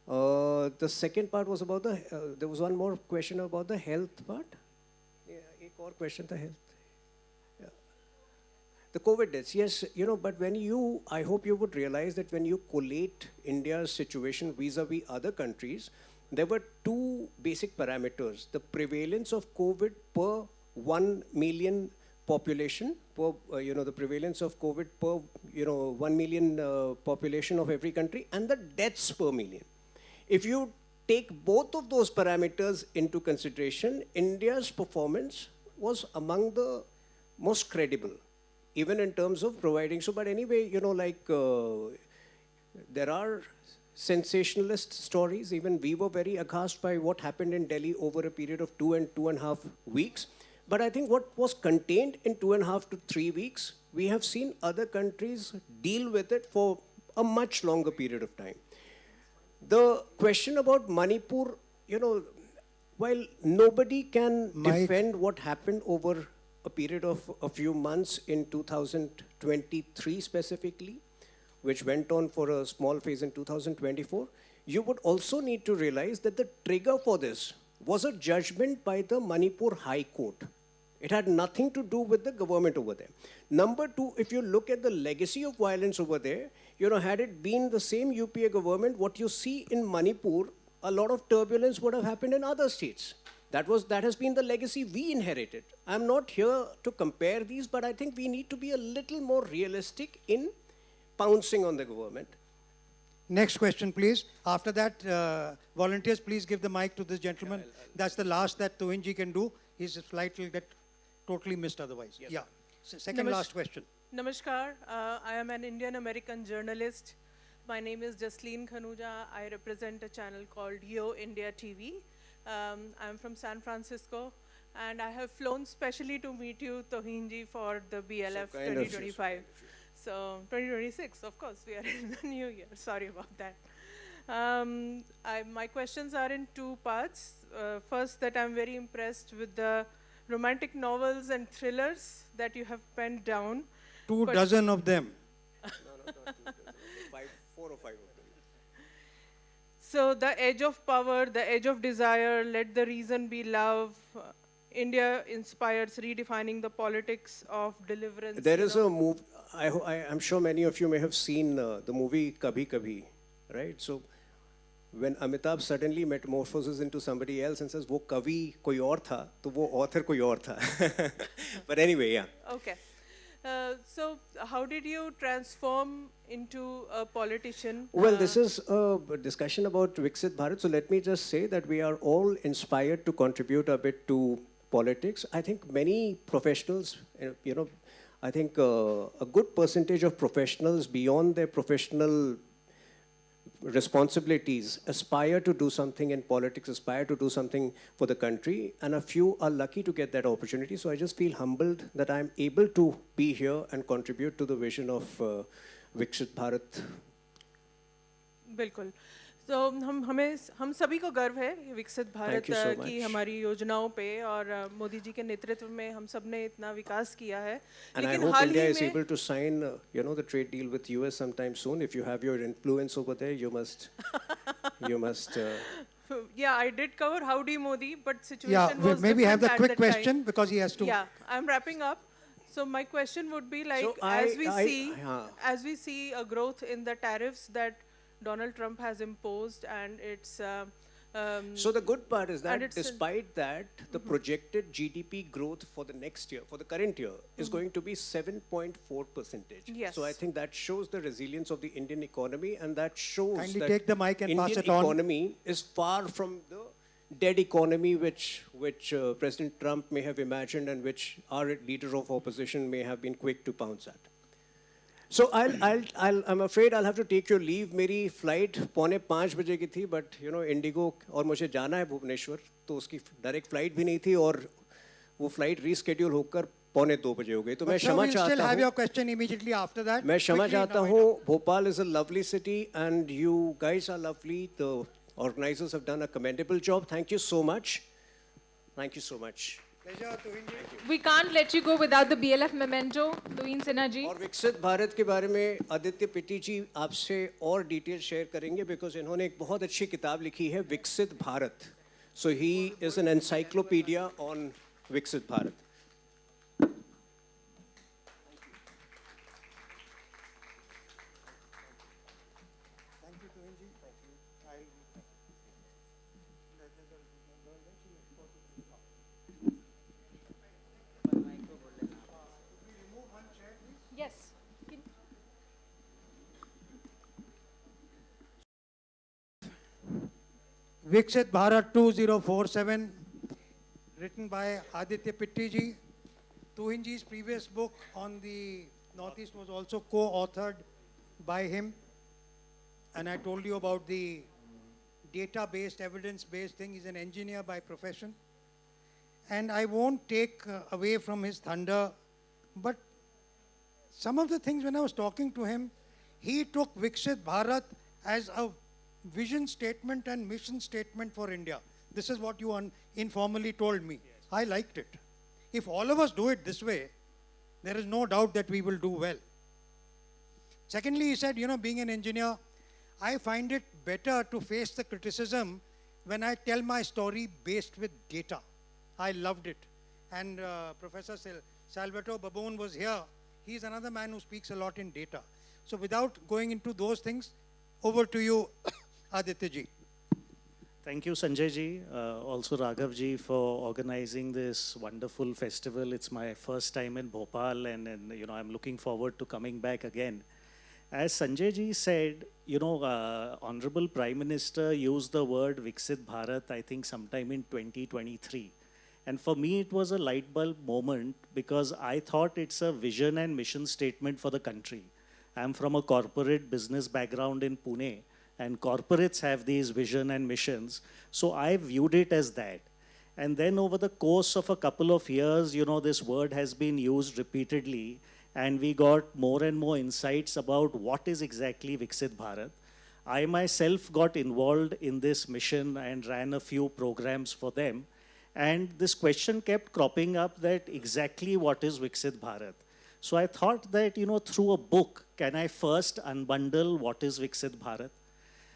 The second part was about there was one more question about the health part. Yeah, एक और question था health. Yeah. The COVID deaths, yes, but I hope you would realize that when you collate India's situation vis-a-vis other countries, there were two basic parameters: the prevalence of COVID per 1 million population, the prevalence of COVID per 1 million population of every country, and the deaths per million. If you take both of those parameters into consideration, India's performance was among the most credible, even in terms of providing. So, but anyway, there are sensationalist stories. Even we were very aghast by what happened in Delhi over a period of 2.5 weeks. But I think what was contained in 2.5 to 3 weeks, we have seen other countries deal with it for a much longer period of time. The question about Manipur, while nobody can defend what happened over a period of a few months in 2023 specifically, which went on for a small phase in 2024, you would also need to realize that the trigger for this was a judgment by the Manipur High Court. It had nothing to do with the government over there. Number two, if you look at the legacy of violence over there, had it been the same UPA government, what you see in Manipur, a lot of turbulence would have happened in other states. That has been the legacy we inherited. I'm not here to compare these, but I think we need to be a little more realistic in pouncing on the government. Next question, please. After that, volunteers, please give the mic to this gentleman. That's the last that Tuhinji can do. His flight will get totally missed otherwise. Yes. Yeah. Second last question. Namaskar. I am an Indian-American journalist. My name is Jasleen Khanuja. I represent a channel called Yo India TV. I'm from San Francisco, and I have flown specially to meet you, Tuhinji, for the BLF 2025. So 2026, of course, we are in the new year. Sorry about that. My questions are in two parts. First, that I'm very impressed with the romantic novels and thrillers that you have penned down. 24 of them. No, not 2 4 or 5 of them. So the edge of power, the edge of desire, let the reason be love. India inspires redefining the politics of deliverance. There is a move. I'm sure many of you may have seen the movie Kabhi Kabhi, right? So when Amitabh suddenly metamorphoses into somebody else and says वो कवि कोई और था तो वो author कोई और था. But anyway, yeah. Okay. So, how did you transform into a politician? Well, this is a discussion about Viksit Bharat. So let me just say that we are all inspired to contribute a bit to politics. I think many professionals, I think a good percentage of professionals beyond their professional responsibilities aspire to do something in politics, aspire to do something for the country, and a few are lucky to get that opportunity. So I just feel humbled that I'm able to be here and contribute to the vision of Viksit Bharat. बिल्कुल. तो हम सभी को गर्व है Viksit Bharat Thank you so की much. हमारी योजनाओं पे और मोदी जी के नेतृत्व में हम सब ने इतना विकास किया है. And I लेकिन hope hall India he is में able to sign, the trade deal with US sometime soon. If you have your influence over there, you must. Yeah, I did cover Howdy Modi, but situation Yeah, was maybe have the different at quick that time. question because he has to. Yeah, I'm wrapping up. So my question would be like, So as we see a growth in the tariffs that Donald Trump has imposed, and it's So the good part is and that it's despite that, the projected GDP growth for the next year, for the current year, is going to be 7.4%. Yes. So I think that shows the resilience of the Indian economy, and that shows Kindly that take the mic and pass Indian it on. economy is far from the dead economy which President Trump may have imagined and which our leader of opposition may have been quick to pounce at. So I'm afraid I'll have to take your leave. मेरी flight 4:45 बजे की थी, but Indigo और मुझे जाना है भुवनेश्वर, तो उसकी direct flight भी नहीं थी और वो flight reschedule होकर 2:45 बजे हो गई. तो मैं But sir, क्षमा we'll still चाहता have your हूँ. question immediately after that. मैं क्षमा Quickly, चाहता Noida. हूँ. Bhopal is a lovely city and you guys are lovely. The organizers have done a commendable job. Thank you so much. Thank you so much. Pleasure, Tuhin ji. We can't let you go without the BLF memento, Tuhin Sinha ji. और विकसित भारत के बारे में आदित्य पिट्टी जी आपसे और detail share करेंगे because इन्होंने एक बहुत अच्छी किताब लिखी है Viksit Bharat. So he is an encyclopedia on Viksit Bharat. Thank you, Tuhin ji. Yes. Viksit Bharat 2047, written by Aditya Pitti ji. Tuhin ji's previous book on the Northeast was also co-authored by him. And I told you about the data-based, evidence-based thing. He's an engineer by profession. And I won't take away from his thunder, but some of the things when I was talking to him, he took Viksit Bharat as a vision statement and mission statement for India. This is what you informally told me. Yes. I liked it. If all of us do it this way, there is no doubt that we will do well. Secondly, he said, being an engineer, I find it better to face the criticism when I tell my story based with data. I loved it. And Professor Salvatore Baboon was here. He's another man who speaks a lot in data. So without going into those things, over to you, Aditya ji. Thank you, Sanjay ji. Also, Raghav ji, for organizing this wonderful festival. It's my first time in Bhopal, and I'm looking forward to coming back again. As Sanjay ji said, Honorable Prime Minister used the word Viksit Bharat, I think, sometime in 2023. And for me, it was a light bulb moment because I thought it's a vision and mission statement for the country. I'm from a corporate business background in Pune, and corporates have these vision and missions. So I viewed it as that. And then over the course of a couple of years, this word has been used repeatedly, and we got more and more insights about what is exactly Viksit Bharat. I myself got involved in this mission and ran a few programs for them. And this question kept cropping up that exactly what is Viksit Bharat? So I thought that, through a book, can I first unbundle what is Viksit Bharat?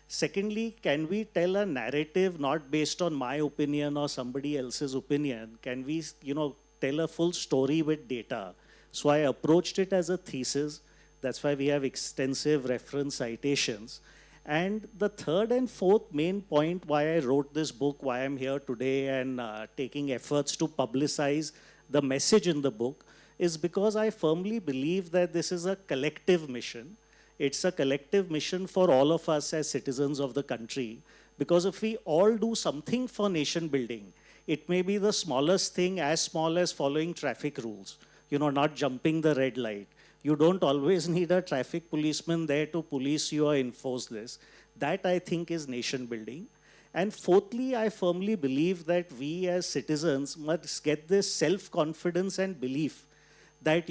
Secondly, can we tell a narrative not based on my opinion or somebody else's opinion? Can we, tell a full story with data? So I approached it as a thesis. That's why we have extensive reference citations. And the third and fourth main point why I wrote this book, why I'm here today and taking efforts to publicize the message in the book, is because I firmly believe that this is a collective mission. It's a collective mission for all of us as citizens of the country. Because if we all do something for nation building, it may be the smallest thing, as small as following traffic rules, not jumping the red light. You don't always need a traffic policeman there to police you or enforce this. That, I think, is nation building. And fourthly, I firmly believe that we as citizens must get this self-confidence and belief that,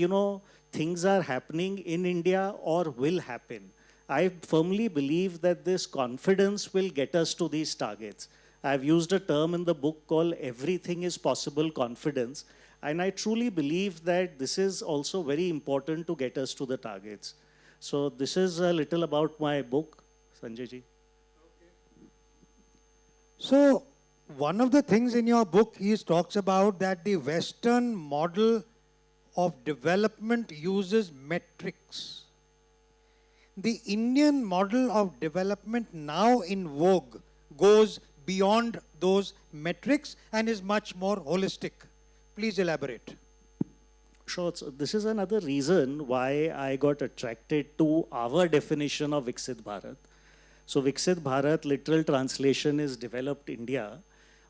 things are happening in India or will happen. I firmly believe that this confidence will get us to these targets. I've used a term in the book called everything is possible confidence. And I truly believe that this is also very important to get us to the targets. So this is a little about my book, Sanjay ji. So one of the things in your book talks about that the Western model of development uses metrics. The Indian model of development now in vogue goes beyond those metrics and is much more holistic. Please elaborate. Sure. So this is another reason why I got attracted to our definition of Viksit Bharat. So Viksit Bharat, literal translation is developed India.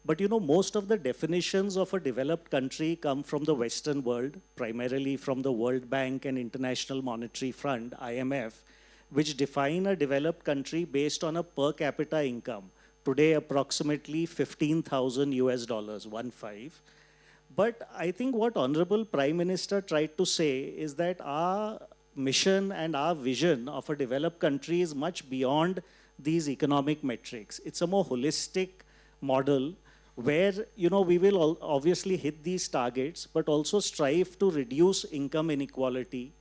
But most of the definitions of a developed country come from the Western world, primarily from the World Bank and International Monetary Fund, IMF, which define a developed country based on a per capita income. Today, approximately 15,000 US dollars, 1.5. But I think what Honorable Prime Minister tried to say is that our mission and our vision of a developed country is much beyond these economic metrics. It's a more holistic model where, we will obviously hit these targets, but also strive to reduce income inequality,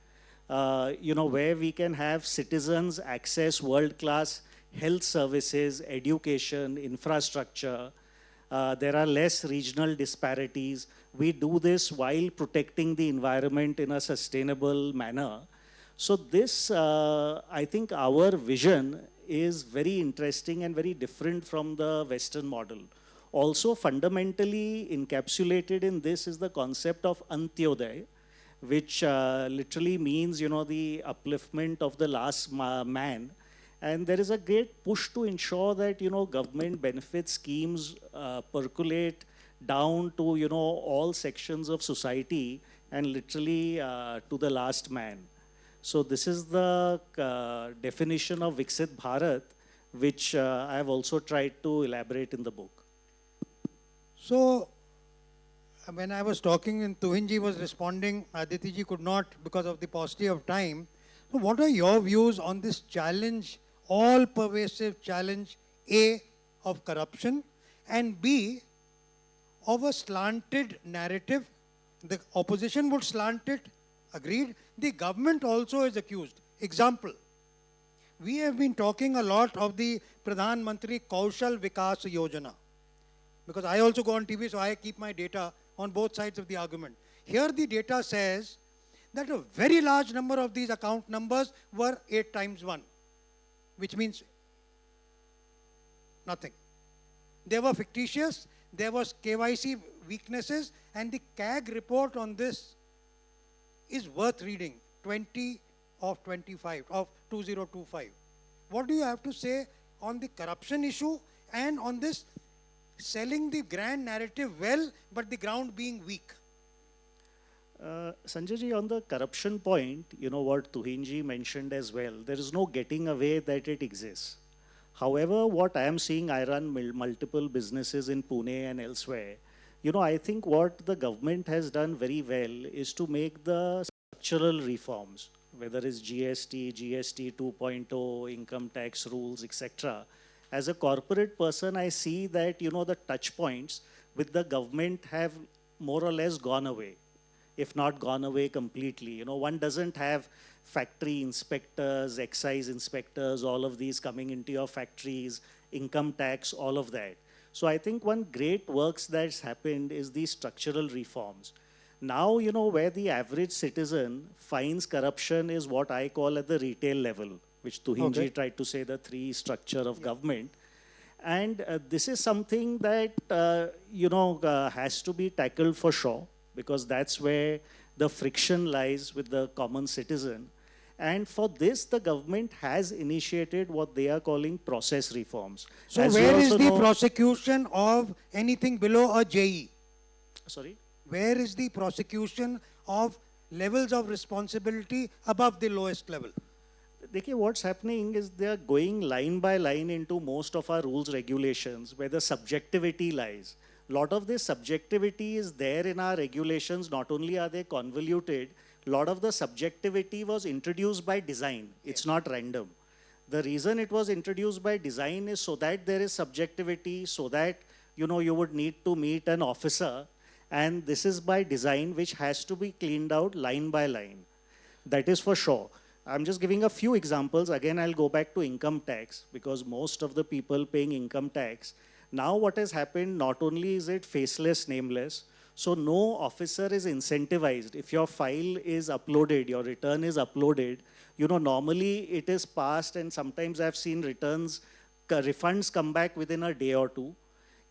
where we can have citizens access world-class health services, education, infrastructure. There are less regional disparities. We do this while protecting the environment in a sustainable manner. So this, I think our vision is very interesting and very different from the Western model. Also fundamentally encapsulated in this is the concept of Antyodaya, which literally means, the upliftment of the last man. And there is a great push to ensure that, government benefit schemes percolate down to, all sections of society and literally to the last man. So this is the definition of Viksit Bharat, which I have also tried to elaborate in the book. So when I was talking and Tuhinji was responding, Aditi ji could not because of the paucity of time. So what are your views on this challenge, all-pervasive challenge, A, of corruption, and B, of a slanted narrative? The opposition would slant it, agreed. The government also is accused. Example, we have been talking a lot of the Pradhan Mantri Kaushal Vikas Yojana, because I also go on TV, so I keep my data on both sides of the argument. Here the data says that a very large number of these account numbers were 8 times 1, which means nothing. They were fictitious, there was KYC weaknesses, and the CAG report on this is worth reading, 20 of 25, of 2025. What do you have to say on the corruption issue and on this selling the grand narrative well, but the ground being weak? Sanjay ji, on the corruption point, what Tuhinji mentioned as well, there is no getting away that it exists. However, what I am seeing, I run multiple businesses in Pune and elsewhere. I think what the government has done very well is to make the structural reforms, whether it's GST, GST 2.0, income tax rules, etc. As a corporate person, I see that, the touch points with the government have more or less gone away, if not gone away completely. One doesn't have factory inspectors, excise inspectors, all of these coming into your factories, income tax, all of that. So I think one great works that's happened is these structural reforms. Now, where the average citizen finds corruption is what I call at the retail level, which Tuhinji Okay. tried to say the three structure of government. And this is something that, has to be tackled for sure, because that's where the friction lies with the common citizen. And for this, the government has initiated what they are calling process reforms. So As you where is also the know- prosecution of anything below a JE? Sorry? Where is the prosecution of levels of responsibility above the lowest level? Dekhiye, what's happening is they are going line by line into most of our rules, regulations, where the subjectivity lies. Lot of this subjectivity is there in our regulations. Not only are they convoluted, lot of the subjectivity was introduced by design. It's not random. The reason it was introduced by design is so that there is subjectivity, so that you would need to meet an officer, and this is by design, which has to be cleaned out line by line. That is for sure. I'm just giving a few examples. Again, I'll go back to income tax, because most of the people paying income tax. Now what has happened, not only is it faceless, nameless, so no officer is incentivized. If your file is uploaded, your return is uploaded, normally it is passed, and sometimes I've seen refunds come back within a day or two.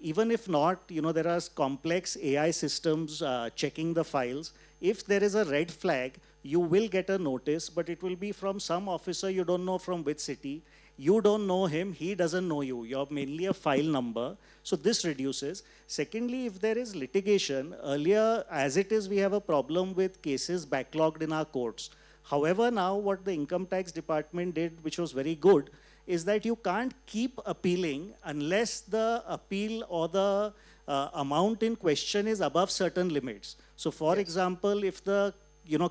Even if not, there are complex AI systems checking the files. If there is a red flag, you will get a notice, but it will be from some officer you don't know from which city. You don't know him, he doesn't know you. You're mainly a file number. So this reduces. Secondly, if there is litigation, earlier as it is, we have a problem with cases backlogged in our courts. However, now what the income tax department did, which was very good, is that you can't keep appealing unless the appeal or the amount in question is above certain limits. So for example, if the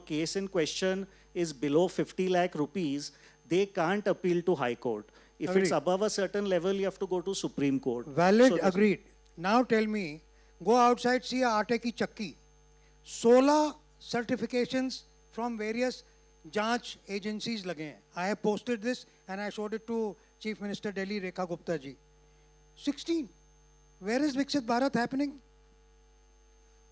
case in question is below 50 lakh rupees, they can't appeal to High Court. If it's Agreed. above a certain level, you have to go to Supreme Court. Valid, So this- agreed. Now tell me, go outside, see a aate ki chakki. 16 certifications from various Janch agencies lage hain. I have posted this and I showed it to Chief Minister Delhi, Rekha Gupta ji. 16. Where is Viksit Bharat happening?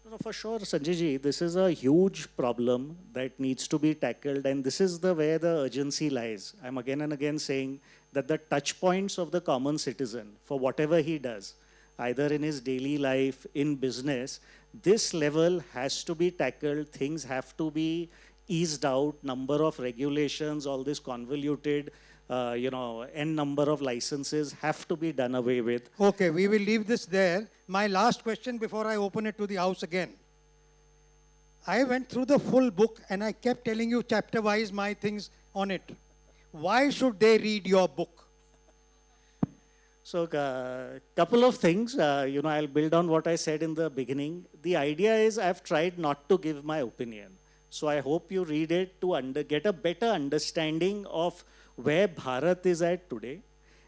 No, for sure, Sanjay ji, this is a huge problem that needs to be tackled, and this is where the urgency lies. I'm again and again saying that the touch points of the common citizen, for whatever he does, either in his daily life, in business, this level has to be tackled. Things have to be eased out, number of regulations, all this convoluted, n number of licenses have to be done away with. Okay, we will leave this there. My last question before I open it to the House again. I went through the full book and I kept telling you chapter-wise my things on it. Why should they read your book? So, couple of things, I'll build on what I said in the beginning. The idea is I've tried not to give my opinion. So I hope you read it to get a better understanding of where Bharat is at today.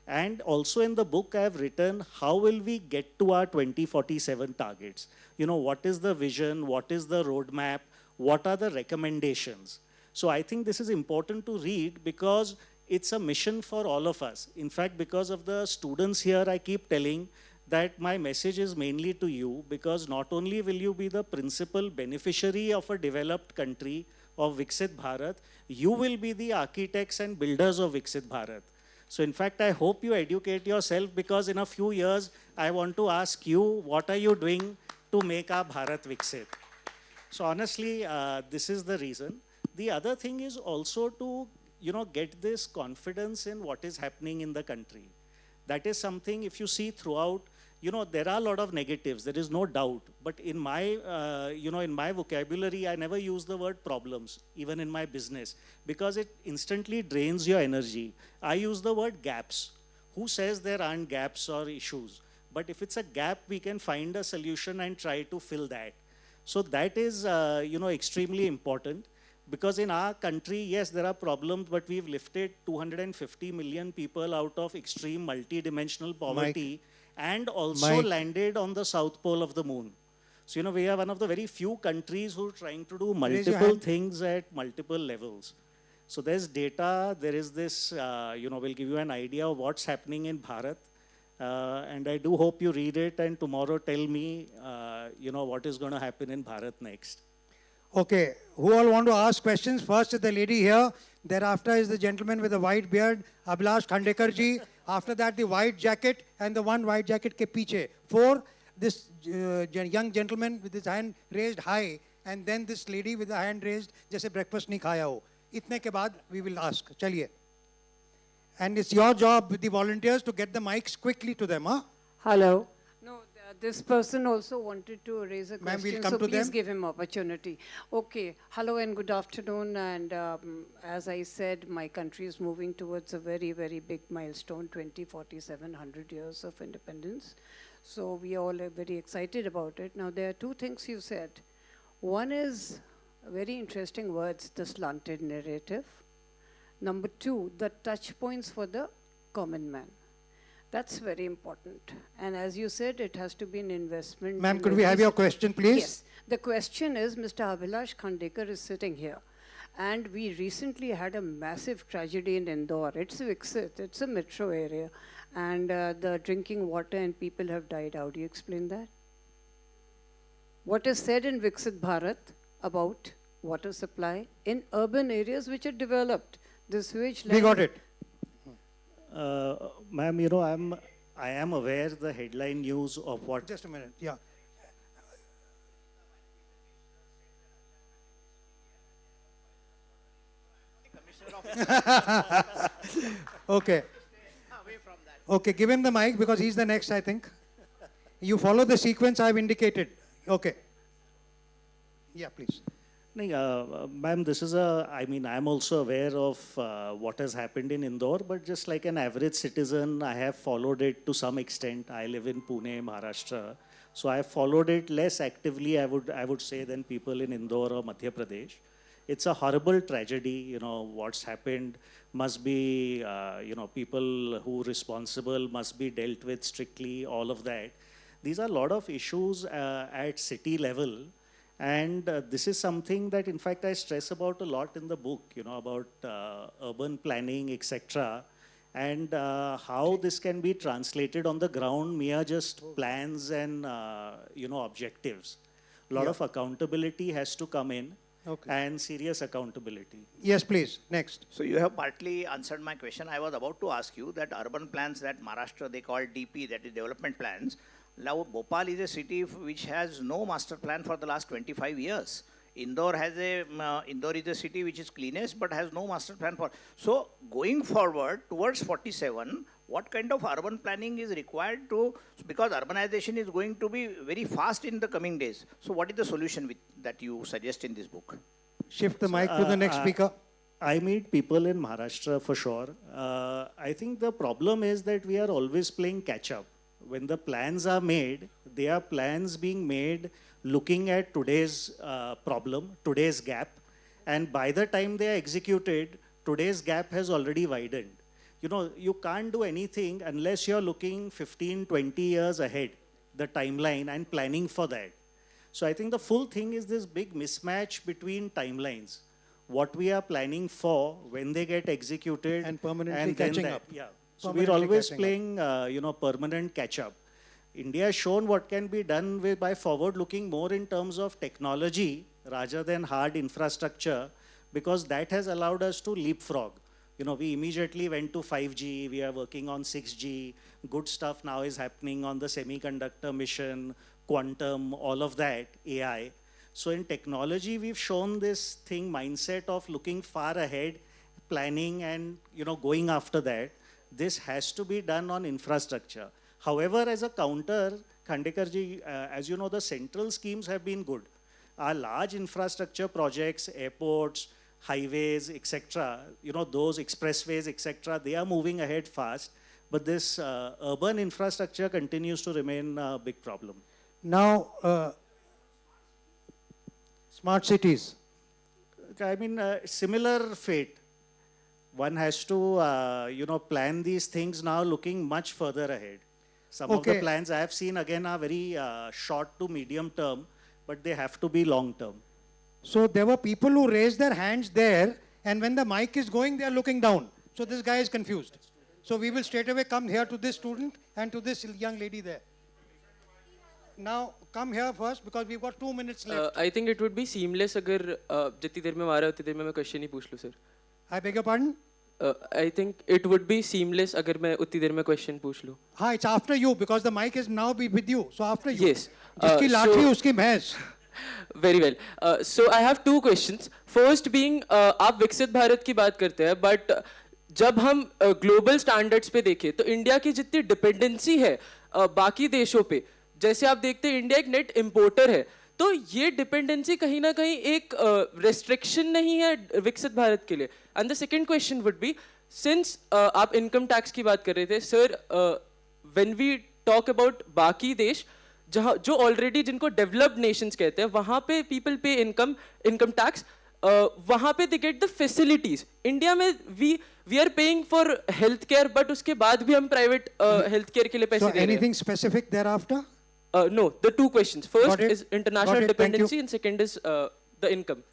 And also in the book I have written, how will we get to our 2047 targets? What is the vision? What is the roadmap? What are the recommendations? So I think this is important to read because it's a mission for all of us. In fact, because of the students here, I keep telling that my message is mainly to you, because not only will you be the principal beneficiary of a developed country of Viksit Bharat, you will be the architects and builders of Viksit Bharat. So in fact, I hope you educate yourself, because in a few years, I want to ask you, what are you doing to make our Bharat Viksit? So honestly, this is the reason. The other thing is also to, get this confidence in what is happening in the country. That is something, if you see throughout, there are a lot of negatives, there is no doubt. But in my, in my vocabulary, I never use the word problems, even in my business, because it instantly drains your energy. I use the word gaps. Who says there aren't gaps or issues? But if it's a gap, we can find a solution and try to fill that. So that is, extremely important. Because in our country, yes, there are problems, but we've lifted 250 million people out of extreme multi-dimensional poverty and also landed on the south pole of the moon. So, we are one of the very few countries who are trying to do Raise your multiple hand. things at multiple levels. So there's data, there is this, we'll give you an idea of what's happening in Bharat. And I do hope you read it and tomorrow tell me, what is going to happen in Bharat next. Okay, who all want to ask questions? First is the lady here. Thereafter is the gentleman with the white beard, Abhilash Khandekar ji. After that, the white jacket and the one white jacket ke piche. 4, this young gentleman with his hand raised high, and then this lady with the hand raised, jaise breakfast nahi khaya ho. Itne ke baad we will ask. Chaliye. And it's your job with the volunteers to get the mics quickly to them, huh? Hello. No, this person also wanted to raise a Ma'am, question, we'll come so to please them. give him opportunity. Okay. Hello and good afternoon. And as I said, my country is moving towards a very, very big milestone, 2047, 100 years of independence. So we all are very excited about it. Now, there are two things you said. One is very interesting words, the slanted narrative. Number 2, the touch points for the common man. That's very important. And as you said, it has to be an investment. Ma'am, in could we have every your question, please? Yes. The question is, Mr. Abhilash Khandekar is sitting here. And we recently had a massive tragedy in Indore. It's Viksit, it's a metro area. And the drinking water and people have died. How do you explain that? What is said in Viksit Bharat about water supply in urban areas which are developed? The sewage line. We got it. Ma'am, I am aware the headline news of what. Just a minute, yeah. Okay. Okay, give him the mic because he's the next, I think. You follow the sequence I've indicated. Okay. Yeah, please. Ma'am, this is I'm also aware of what has happened in Indore, but just like an average citizen, I have followed it to some extent. I live in Pune, Maharashtra. So I have followed it less actively, I would say, than people in Indore or Madhya Pradesh. It's a horrible tragedy, what's happened must be, people who are responsible must be dealt with strictly, all of that. These are a lot of issues at city level. And this is something that, in fact, I stress about a lot in the book, about urban planning, etc. And how this can be translated on the ground, mere just plans and, objectives. A lot of accountability has to come in, and serious accountability. Yes, please. Next. So you have partly answered my question. I was about to ask you that urban plans that Maharashtra, they call DP, that is development plans. Now, Bhopal is a city which has no master plan for the last 25 years. Indore is a city which is cleanest but has no master plan for. So, going forward towards 47, what kind of urban planning is required because urbanization is going to be very fast in the coming days. So, what is the solution that you suggest in this book? Shift the mic to the next speaker. I meet people in Maharashtra for sure. I think the problem is that we are always playing catch up. When the plans are made, they are plans being made looking at today's problem, today's gap. And by the time they are executed, today's gap has already widened. You can't do anything unless you're looking 15, 20 years ahead, the timeline, and planning for that. So I think the full thing is this big mismatch between timelines. What we are planning for, when they get executed, and permanently and catching that, up. Yeah. So we're always playing, permanent catch-up. India has shown what can be done by forward-looking more in terms of technology rather than hard infrastructure, because that has allowed us to leapfrog. We immediately went to 5G. We are working on 6G. Good stuff now is happening on the semiconductor mission, quantum, all of that, AI. So in technology, we've shown this mindset of looking far ahead, planning and, going after that. This has to be done on infrastructure. However, as a counter, Khandekarji, as you know, the central schemes have been good. Our large infrastructure projects, airports, highways, etc., those expressways, etc., they are moving ahead fast. But this urban infrastructure continues to remain a big problem. Now, smart cities. Similar fate. One has to, plan these things now looking much further ahead. Some of the plans I have seen, again, are very short to medium term, but they have to be long term. So there were people who raised their hands there, and when the mic is going, they are looking down. So this guy is confused. So we will straight away come here to this student and to this young lady there. Now come here first because we've got 2 minutes left. I think it would be seamless अगर जितनी देर में मारा उतनी देर में मैं question ही पूछ लूँ sir. I beg your pardon? I think it would be seamless अगर मैं उतनी देर में क्वेश्चन पूछ लूँ. हाँ, it's after you because the mic is now be with you. So after you. Yes. जिसकी लाठी so- उसकी भैंस. Very well. So I have two questions. First being आप विकसित भारत की बात करते हैं बट जब हम ग्लोबल स्टैंडर्ड्स पे देखें तो इंडिया की जितनी डिपेंडेंसी है बाकी देशों पे, जैसे आप देखते हैं इंडिया एक नेट इंपोर्टर है, तो ये डिपेंडेंसी कहीं ना कहीं एक रेस्ट्रिक्शन नहीं है विकसित भारत के लिए. And the second question would be, since आप इनकम टैक्स की बात कर रहे थे sir, when we talk about बाकी देश जहाँ जो ऑलरेडी जिनको डेवलप्ड नेशंस कहते हैं वहाँ पे पीपल पे इनकम टैक्स, वहाँ पे they get the facilities. India में we are paying for health care but उसके बाद भी हम प्राइवेट हेल्थ केयर के लिए पैसे So दे रहे हैं. anything specific thereafter? No, the two questions. First Got it. is international Got it. Thank you. dependency and second is the income.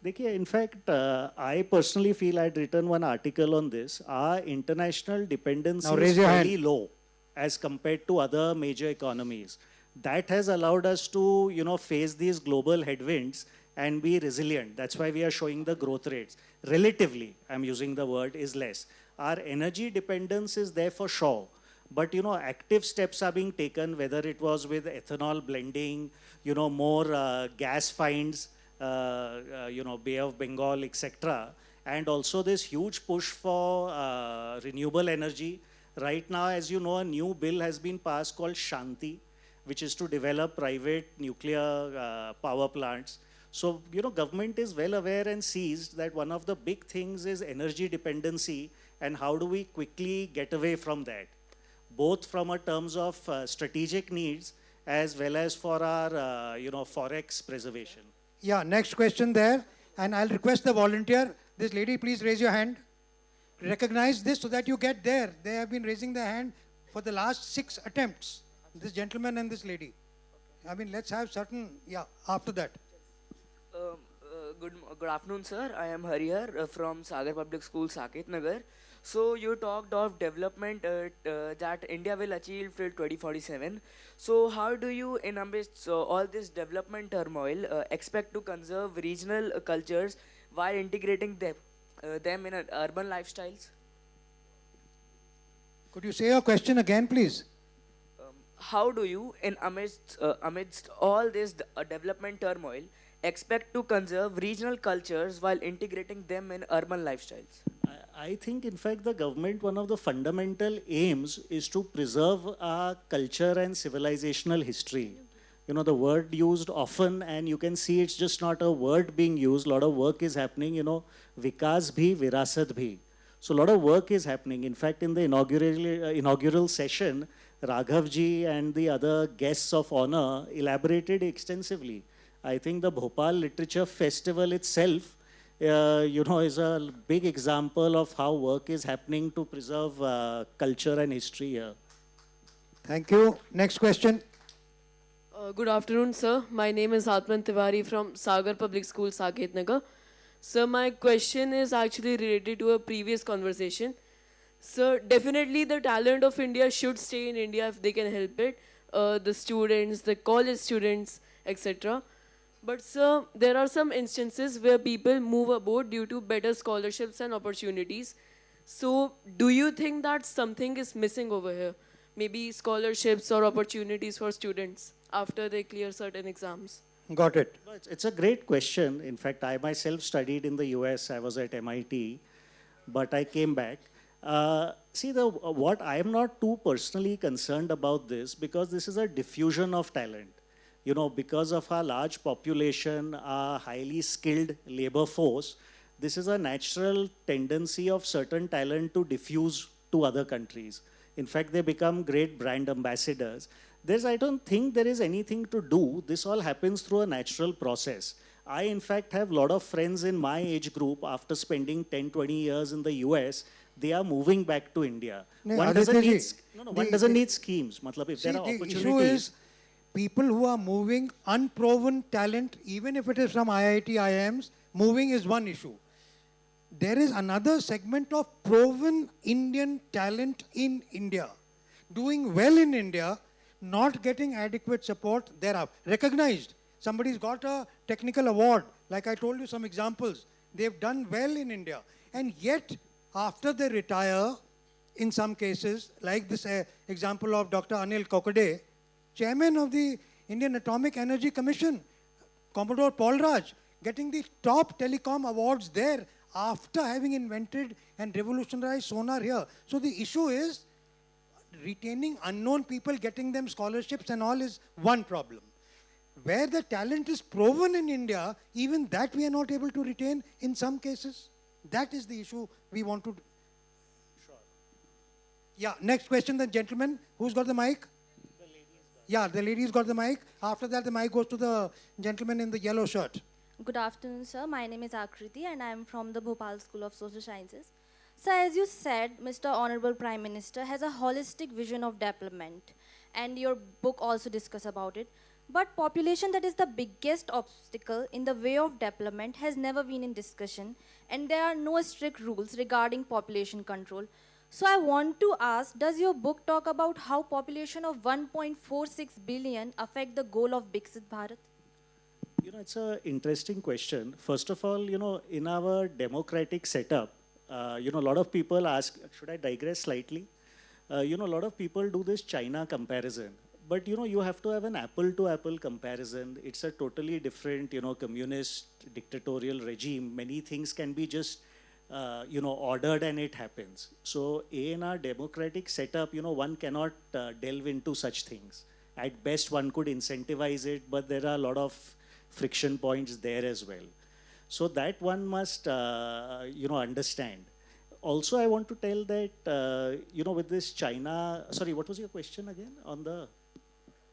देखिए, in fact, I personally feel I'd written one article on this. Our international dependency Now is raise your hand. fairly low as compared to other major economies. That has allowed us to, face these global headwinds and be resilient. That's why we are showing the growth rates. Relatively, I'm using the word, is less. Our energy dependence is there for sure. But, active steps are being taken, whether it was with ethanol blending, more gas finds, Bay of Bengal, etc. And also this huge push for renewable energy. Right now, as you know, a new bill has been passed called Shanti, which is to develop private nuclear power plants. So, government is well aware and sees that one of the big things is energy dependency and how do we quickly get away from that, both from a terms of strategic needs as well as for our, forex preservation. Yeah, next question there. And I'll request the volunteer. This lady, please raise your hand. Recognize this so that you get there. They have been raising their hand for the last 6 attempts. This gentleman and this lady. I mean, let's have certain, after that. Good afternoon, sir. I am Harihar from Sagar Public School, Saket Nagar. So you talked of development that India will achieve till 2047. So how do you, in amidst all this development turmoil, expect to conserve regional cultures while integrating them in urban lifestyles? Could you say your question again, please? How do you, in amidst all this development turmoil, expect to conserve regional cultures while integrating them in urban lifestyles? I think, in fact, the government, one of the fundamental aims is to preserve our culture and civilizational history. The word used often, and you can see it's just not a word being used. A lot of work is happening, Vikas bhi, Virasat bhi. So a lot of work is happening. In fact, in the inaugural session, Raghav ji and the other guests of honor elaborated extensively. I think the Bhopal Literature Festival itself, is a big example of how work is happening to preserve culture and history here. Thank you. Next question. Good afternoon, sir. My name is Atman Tiwari from Sagar Public School, Saket Nagar. Sir, my question is actually related to a previous conversation. Sir, definitely the talent of India should stay in India if they can help it. The students, the college students, etc. But sir, there are some instances where people move abroad due to better scholarships and opportunities. So do you think that something is missing over here? Maybe scholarships or opportunities for students after they clear certain exams? Got it. No, it's a great question. In fact, I myself studied in the US. I was at MIT, but I came back. What I am not too personally concerned about this, because this is a diffusion of talent. Because of our large population, our highly skilled labor force, this is a natural tendency of certain talent to diffuse to other countries. In fact, they become great brand ambassadors. I don't think there is anything to do. This all happens through a natural process. I, in fact, have a lot of friends in my age group after spending 10, 20 years in the US. They are moving back to India. One doesn't need schemes. If there are The opportunities. issue is people who are moving unproven talent, even if it is from IIT, IIMs, moving is one issue. There is another segment of proven Indian talent in India, doing well in India, not getting adequate support thereof. Recognized. Somebody's got a technical award. Like I told you some examples. They've done well in India. And yet, after they retire, in some cases, like this example of Dr. Anil Kokade, chairman of the Indian Atomic Energy Commission, Commodore Paul Raj, getting the top telecom awards there after having invented and revolutionized sonar here. So the issue is retaining unknown people, getting them scholarships and all is one problem. Where the talent is proven in India, even that we are not able to retain in some cases. That is the issue we want to. Sure. Yeah, next question, the gentleman. Who's got the mic? Yeah, the lady's got the mic. After that, the mic goes to the gentleman in the yellow shirt. Good afternoon, sir. My name is Akriti and I am from the Bhopal School of Social Sciences. So as you said, Mr. Honorable Prime Minister has a holistic vision of development and your book also discuss about it. But population, that is the biggest obstacle in the way of development, has never been in discussion and there are no strict rules regarding population control. So I want to ask, does your book talk about how population of 1.46 billion affect the goal of Viksit Bharat? You know, it's an interesting question. First of all, you know, in our democratic setup, you know, a lot of people ask, should I digress slightly? You know, a lot of people do this China comparison. But, you know, you have to have an apple-to-apple comparison. It's a totally different, you know, communist dictatorial regime. Many things can be just, you know, ordered and it happens. So in our democratic setup, you know, one cannot delve into such things. At best, one could incentivize it, but there are a lot of friction points there as well. So that one must, you know, understand. Also, I want to tell that, you know, with this China, sorry, what was your question again on the?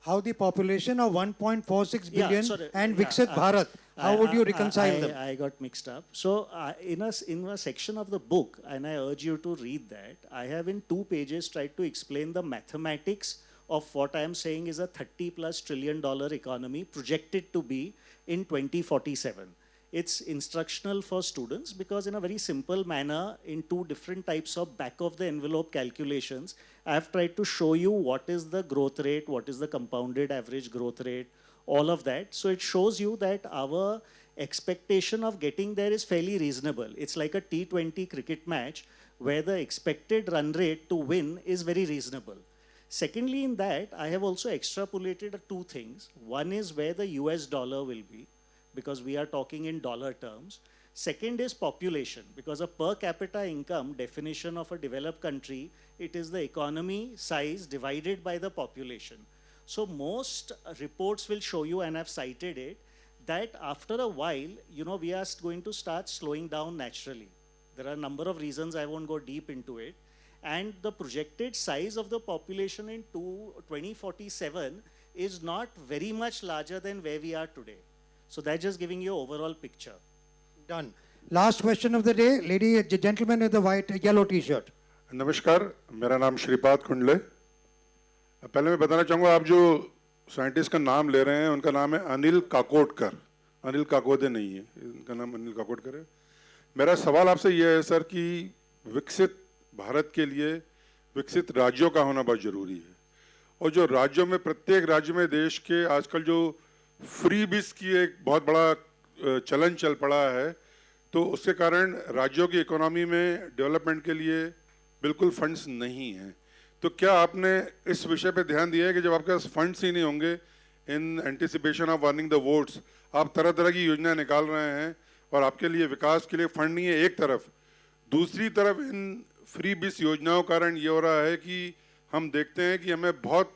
How the population of 1.46 billion and Viksit Bharat, how would you reconcile them? I got mixed up. So in a section of the book, and I urge you to read that, I have in 2 pages tried to explain the mathematics of what I am saying is a $30+ trillion economy projected to be in 2047. It's instructional for students because in a very simple manner, in 2 different types of back of the envelope calculations, I have tried to show you what is the growth rate, what is the compounded average growth rate, all of that. So it shows you that our expectation of getting there is fairly reasonable. It's like a T20 cricket match where the expected run rate to win is very reasonable. Secondly, in that, I have also extrapolated 2 things. One is where the US dollar will be, because we are talking in dollar terms. Second is population, because a per capita income definition of a developed country, it is the economy size divided by the population. So most reports will show you, and I've cited it, that after a while, you know, we are going to start slowing down naturally. There are a number of reasons, I won't go deep into it. And the projected size of the population in 2047 is not very much larger than where we are today. So that's just giving you an overall picture. Done. Last question of the day, lady, gentleman with the yellow t-shirt. नमस्कार, मेरा नाम श्रीपाद कुंडले. पहले मैं बताना चाहूँगा, आप जो scientist का नाम ले रहे हैं उनका नाम है अनिल काकोडकर. अनिल काकोदे नहीं है, इनका नाम अनिल काकोडकर है. मेरा सवाल आपसे ये है सर कि विकसित भारत के लिए विकसित राज्यों का होना बहुत ज़रूरी है. और जो राज्यों में, प्रत्येक राज्य में देश के आजकल जो फ्रीबीज की एक बहुत बड़ा चलन चल पड़ा है, तो उसके कारण राज्यों की इकोनॉमी में डेवलपमेंट के लिए बिल्कुल फंड्स नहीं हैं. तो क्या आपने इस विषय पे ध्यान दिया है कि जब आपके पास फंड्स ही नहीं होंगे, in anticipation of earning the votes, आप तरह तरह की योजनाएं निकाल रहे हैं और आपके लिए विकास के लिए फंड नहीं है एक तरफ, दूसरी तरफ इन फ्रीबीज योजनाओं के कारण ये हो रहा है कि हम देखते हैं कि हमें बहुत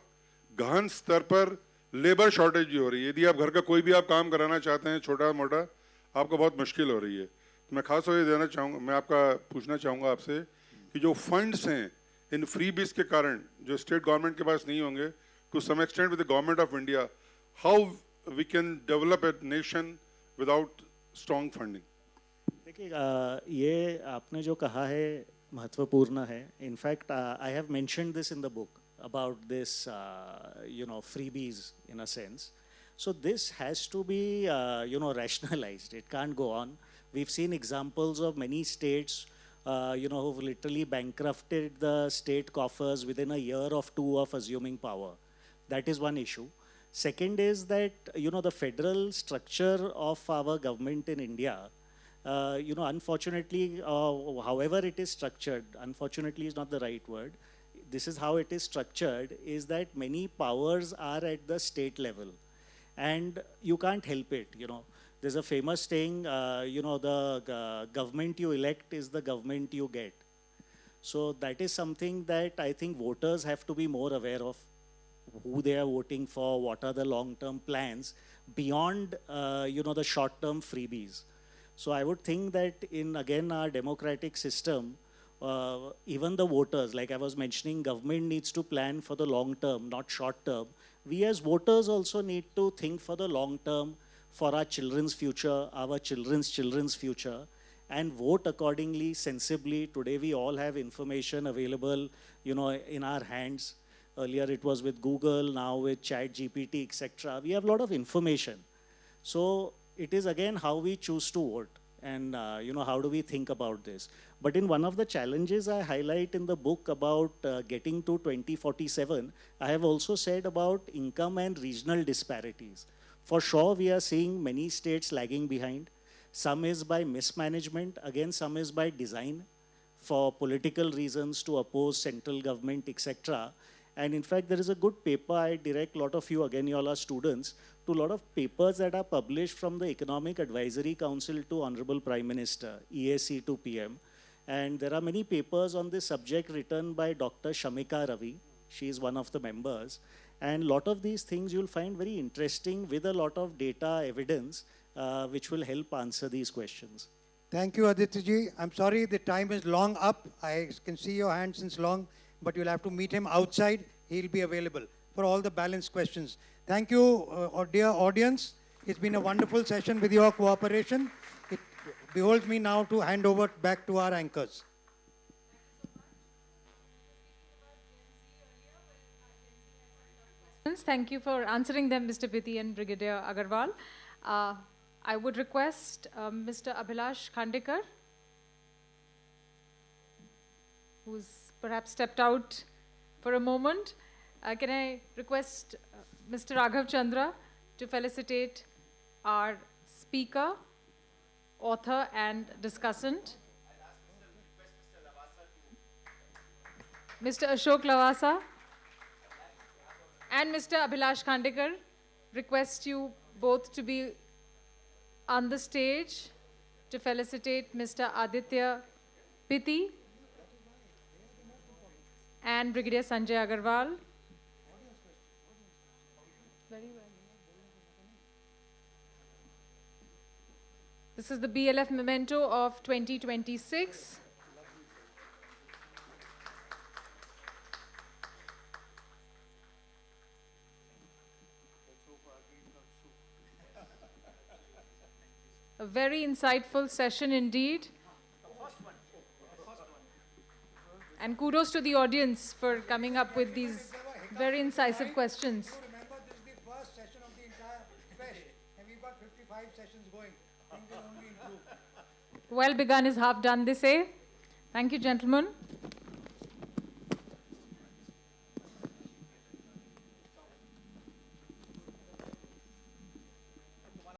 गहन स्तर पर लेबर शॉर्टेज भी हो रही है. यदि आप घर का कोई भी आप काम कराना चाहते हैं छोटा मोटा, आपको बहुत मुश्किल हो रही है. तो मैं खास तौर देना चाहूँगा, मैं आपका पूछना चाहूँगा आपसे कि जो फंड्स हैं इन फ्रीबीज के कारण जो स्टेट गवर्नमेंट के पास नहीं होंगे, to some extent with the government of India, how we can develop a nation without strong funding. देखिए, ये आपने जो कहा है महत्वपूर्ण है. In fact I have mentioned this in the book about this, you know, freebies in a sense. So this has to be, you know, rationalized. It can't go on. We've seen examples of many states, you know, who've literally bankrupted the state coffers within a year or 2 of assuming power. That is one issue. Second is that, the federal structure of our government in India, unfortunately, however it is structured, unfortunately is not the right word. This is how it is structured, is that many powers are at the state level. And you can't help it, There's a famous saying, the government you elect is the government you get. So that is something that I think voters have to be more aware of, who they are voting for, what are the long-term plans beyond, the short-term freebies. So I would think that in, again, our democratic system, even the voters, like I was mentioning, government needs to plan for the long term, not short term. We as voters also need to think for the long term, for our children's future, our children's children's future, and vote accordingly, sensibly. Today we all have information available, in our hands. Earlier it was with Google, now with ChatGPT, etc. We have a lot of information. So it is again how we choose to vote, and how do we think about this. But in one of the challenges I highlight in the book about getting to 2047, I have also said about income and regional disparities. For sure, we are seeing many states lagging behind. Some is by mismanagement, again some is by design, for political reasons to oppose central government, etc. And in fact, there is a good paper, I direct a lot of you, again, you all are students, to a lot of papers that are published from the Economic Advisory Council to Honorable Prime Minister, EAC to PM. And there are many papers on this subject written by Dr. Shamika Ravi. She is one of the members. And a lot of these things you'll find very interesting with a lot of data evidence, which will help answer these questions. Thank you, Aditya ji. I'm sorry the time is long up. I can see your hand since long, but you'll have to meet him outside. He'll be available for all the balanced questions. Thank you, dear audience. It's been a wonderful session with your cooperation. It beholds me now to hand over back to our anchors. Thank you for answering them, Mr. Pitti and Brigadier Agarwal. I would request Mr. Abhilash Khandekar, who's perhaps stepped out for a moment. Can I request Mr. Raghav Chandra to felicitate our speaker, author, and discussant. Mr. Ashok Lavasa and Mr. Abhilash Khandekar, request you both to be on the stage to felicitate Mr. Aditya Pitti and Brigadier Sanjay Agarwal. Very well. This is the BLF memento of 2026. A very insightful session indeed. And kudos to the audience for coming up with these very incisive questions. Remember, this is the first session of the entire fest, and we've got 55 sessions going. Things will only improve. Well begun is half done, they say. Thank you, gentlemen.